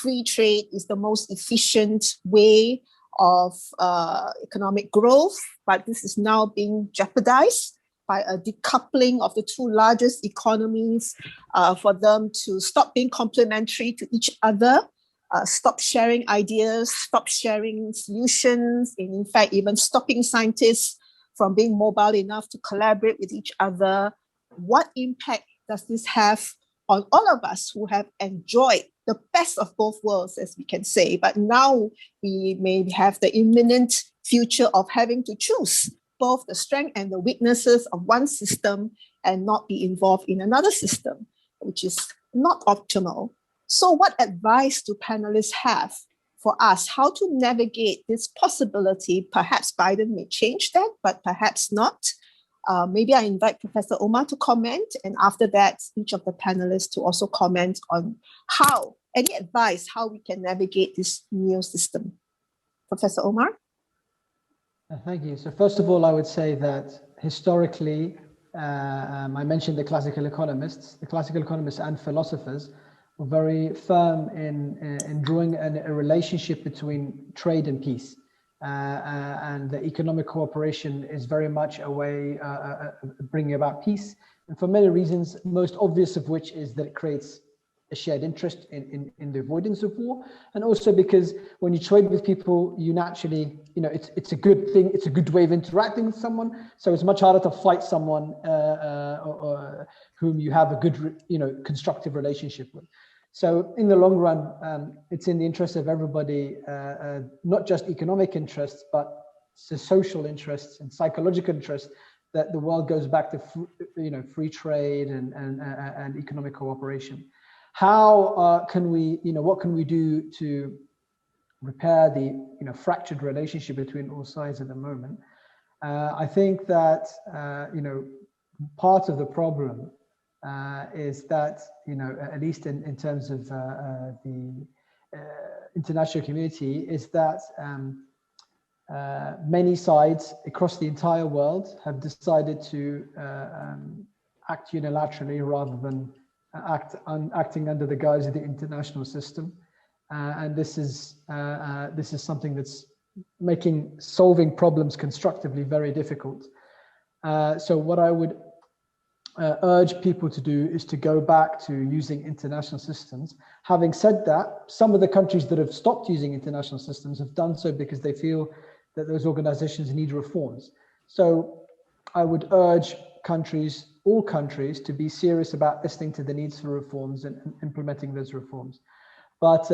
Speaker 3: free trade is the most efficient way of economic growth, but this is now being jeopardized by a decoupling of the two largest economies, for them to stop being complementary to each other, stop sharing ideas, stop sharing solutions, and in fact, even stopping scientists from being mobile enough to collaborate with each other. What impact does this have on all of us who have enjoyed the best of both worlds, as we can say, but now we may have the imminent future of having to choose both the strength and the weaknesses of one system and not be involved in another system, which is not optimal. So what advice do panelists have for us how to navigate this possibility? Perhaps Biden may change that, but perhaps not. Maybe I invite Professor Omar to comment, and after that, each of the panelists to also comment on any advice, how we can navigate this new system. Professor Omar?
Speaker 7: Thank you. So first of all, I would say that historically, I mentioned the classical economists and philosophers were very firm in drawing a relationship between trade and peace. And the economic cooperation is very much a way of bringing about peace. And for many reasons, most obvious of which is that it creates a shared interest in the avoidance of war, and also because when you trade with people, you naturally, it's a good thing, it's a good way of interacting with someone. So it's much harder to fight someone or whom you have a good, constructive relationship with. So in the long run, it's in the interest of everybody, not just economic interests, but the social interests and psychological interests, that the world goes back to free trade and economic cooperation. How can we, what can we do to repair the fractured relationship between all sides at the moment? I think that part of the problem is that at least in terms of the international community, is that many sides across the entire world have decided to act unilaterally rather than acting under the guise of the international system, and this is something that's making solving problems constructively very difficult. So what I would urge people to do is to go back to using international systems. Having said that, some of the countries that have stopped using international systems have done so because they feel that those organizations need reforms. So I would urge all countries to be serious about listening to the needs for reforms and implementing those reforms. But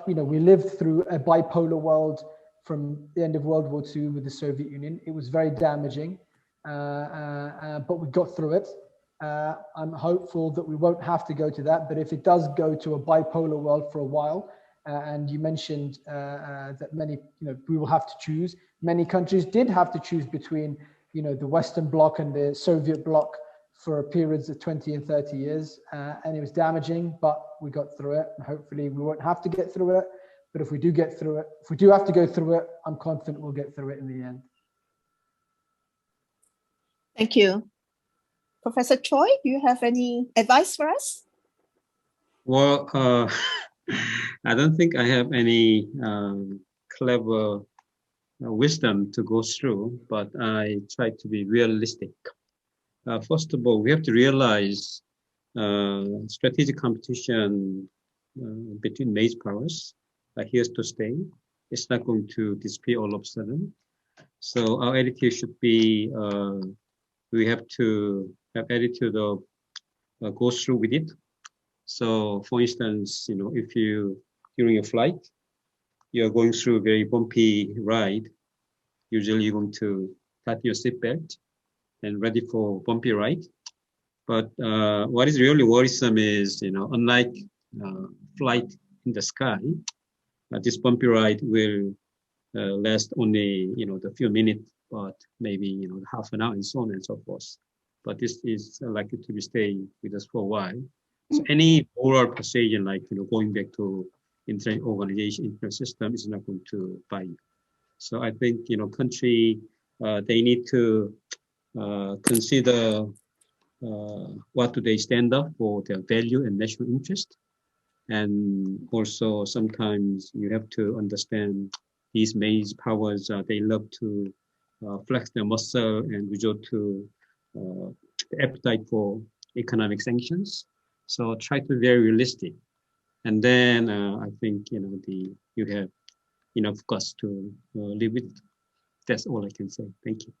Speaker 7: we lived through a bipolar world from the end of World War II with the Soviet Union. It was very damaging, but we got through it. I'm hopeful that we won't have to go to that, but if it does go to a bipolar world for a while, and you mentioned that many, we will have to choose. Many countries did have to choose between, the Western Bloc and the Soviet Bloc for periods of 20 and 30 years, and it was damaging, but we got through it. And hopefully, we won't have to get through it. But if we do get through it, if we do have to go through it, I'm confident we'll get through it in the end.
Speaker 3: Thank you. Professor Choi, do you have any advice for us?
Speaker 4: Well, I don't think I have any clever wisdom to go through, but I try to be realistic. First of all, we have to realize strategic competition between major powers are here to stay. It's not going to disappear all of a sudden. So our attitude should be, we have to have attitude of go through with it. So for instance, if during a flight, you're going through a very bumpy ride, usually you're going to tighten your seatbelt and ready for bumpy ride. But what is really worrisome is, unlike flight in the sky, this bumpy ride will last only, the few minutes, but maybe, half an hour and so on and so forth. But this is likely to be staying with us for a while. So any oral persuasion, like, going back to international organization, international system is not going to buy you. So I think, country, they need to consider what do they stand up for their value and national interest. And also sometimes you have to understand these major powers, they love to flex their muscle and resort to the appetite for economic sanctions. So try to be very realistic. And then I think, you have enough guts to live with it. That's all I can say. Thank you.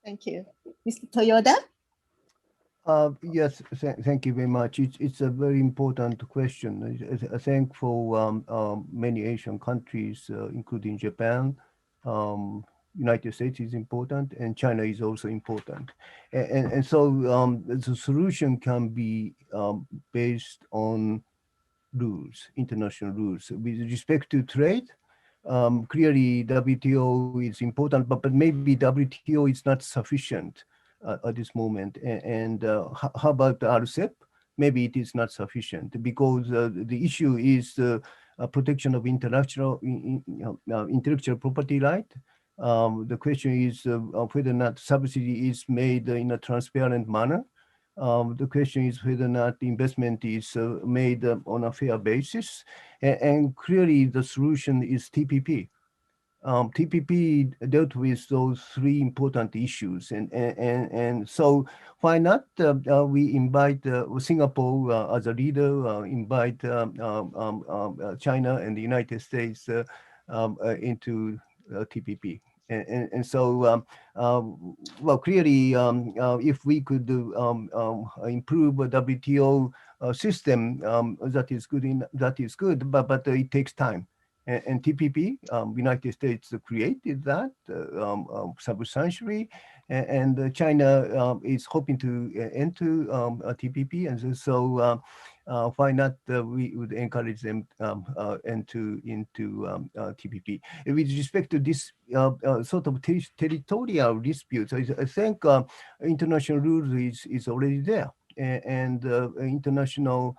Speaker 3: Thank you. Mr. Toyoda?
Speaker 5: Yes, thank you very much. It's a very important question. I think for many Asian countries, including Japan, United States is important, and China is also important. And so the solution can be based on rules, international rules. With respect to trade, clearly WTO is important, but maybe WTO is not sufficient at this moment. And how about the RCEP? Maybe it is not sufficient because the issue is protection of intellectual property right. The question is whether or not subsidy is made in a transparent manner. The question is whether or not the investment is made on a fair basis. And clearly the solution is TPP. TPP dealt with those three important issues, and so why not we invite Singapore as a leader, invite China and the United States into TPP. And so, well, clearly, if we could improve a WTO system, that is good, but it takes time. And TPP, United States created that substantially, and China is hoping to enter TPP, and so why not we would encourage them into TPP. With respect to this sort of territorial disputes, I think international rules is already there, and international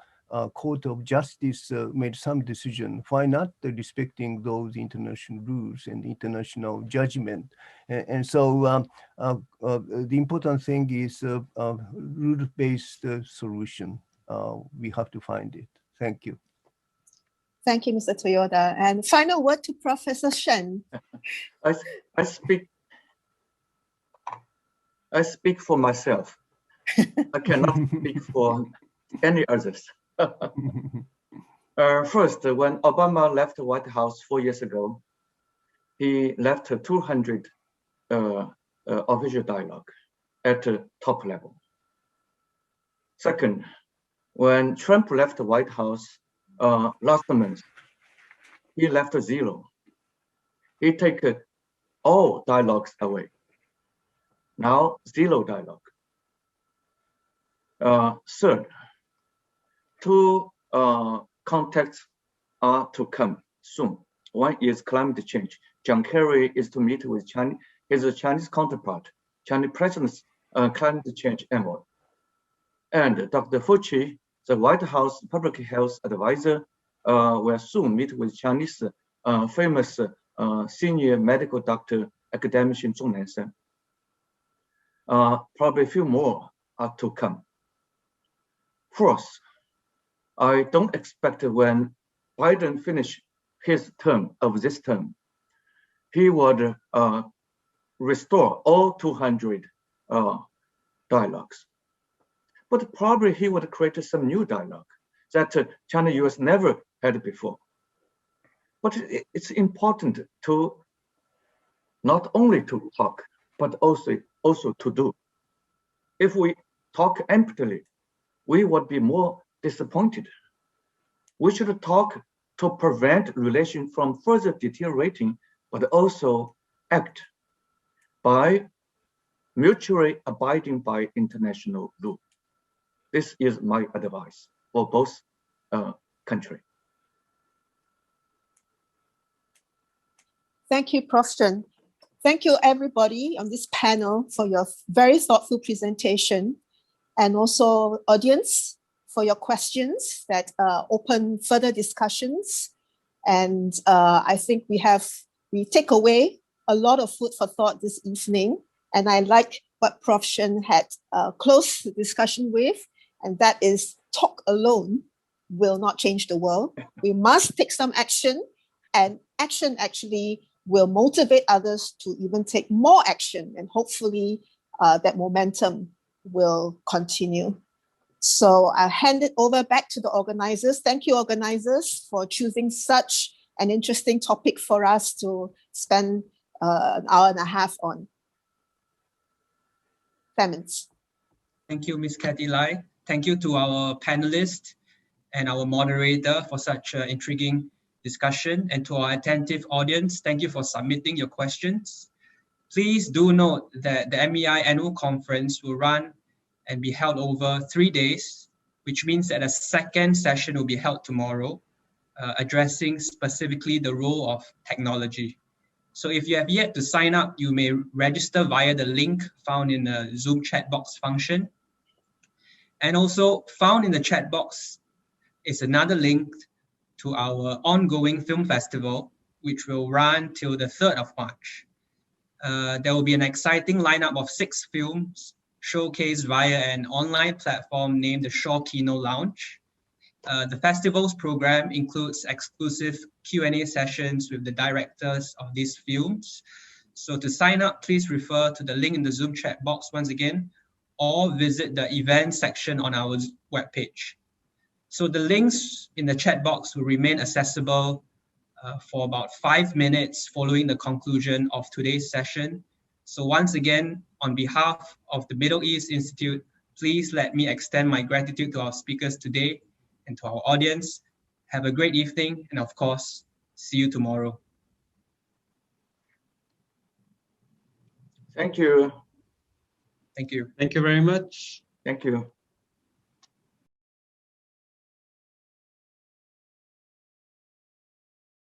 Speaker 5: Court of Justice made some decision. Why not respecting those international rules and international judgment? And so the important thing is rule-based solution. We have to find it. Thank you.
Speaker 3: Thank you, Mr. Toyoda. And final word to Professor Shen.
Speaker 6: I speak for myself. I cannot speak for any others. First, when Obama left the White House 4 years ago, he left 200 official dialogue at the top level. Second, when Trump left the White House last month, he left 0. He take all dialogues away. Now 0 dialogue. Third, 2 contacts are to come soon. One is climate change. John Kerry is to meet with his Chinese counterpart, Chinese President's climate change envoy. And Dr. Fauci, the White House public health advisor, will soon meet with Chinese famous senior medical doctor, academician Zhong Nanshan. Probably a few more are to come. Fourth, I don't expect when Biden finish his term of this term, he would restore all 200 dialogues. But probably he would create some new dialogue that China-US never had before. But it's important to not only to talk, but also to do. If we talk emptily, we would be more disappointed. We should talk to prevent relations from further deteriorating, but also act by mutually abiding by international law. This is my advice for both countries.
Speaker 3: Thank you, Prof. Chen. Thank you, everybody on this panel, for your very thoughtful presentation, and also audience for your questions that open further discussions. And I think we take away a lot of food for thought this evening. And I like what Prof. Chen had closed the discussion with, and that is talk alone will not change the world. We must take some action, and action actually will motivate others to even take more action, and hopefully that momentum will continue. So I hand it over back to the organizers. Thank you, organizers, for choosing such an interesting topic for us to spend an hour and a half on. Clemens.
Speaker 1: Thank you, Ms. Kathy Lai. Thank you to our panelists and our moderator for such an intriguing discussion, and to our attentive audience, thank you for submitting your questions. Please do note that the MEI annual conference will run and be held over 3 days, which means that a second session will be held tomorrow, addressing specifically the role of technology. So if you have yet to sign up, you may register via the link found in the Zoom chat box function. And also found in the chat box is another link to our ongoing film festival, which will run till the 3rd of March. There will be an exciting lineup of 6 films showcased via an online platform named the Shaw Kino Lounge. The festival's program includes exclusive Q&A sessions with the directors of these films. So to sign up, please refer to the link in the Zoom chat box once again, or visit the event section on our webpage. So the links in the chat box will remain accessible for about 5 minutes following the conclusion of today's session. So once again, on behalf of the Middle East Institute, please let me extend my gratitude to our speakers today and to our audience. Have a great evening, and of course, see you tomorrow.
Speaker 6: Thank you.
Speaker 1: Thank you.
Speaker 4: Thank you very much.
Speaker 6: Thank you.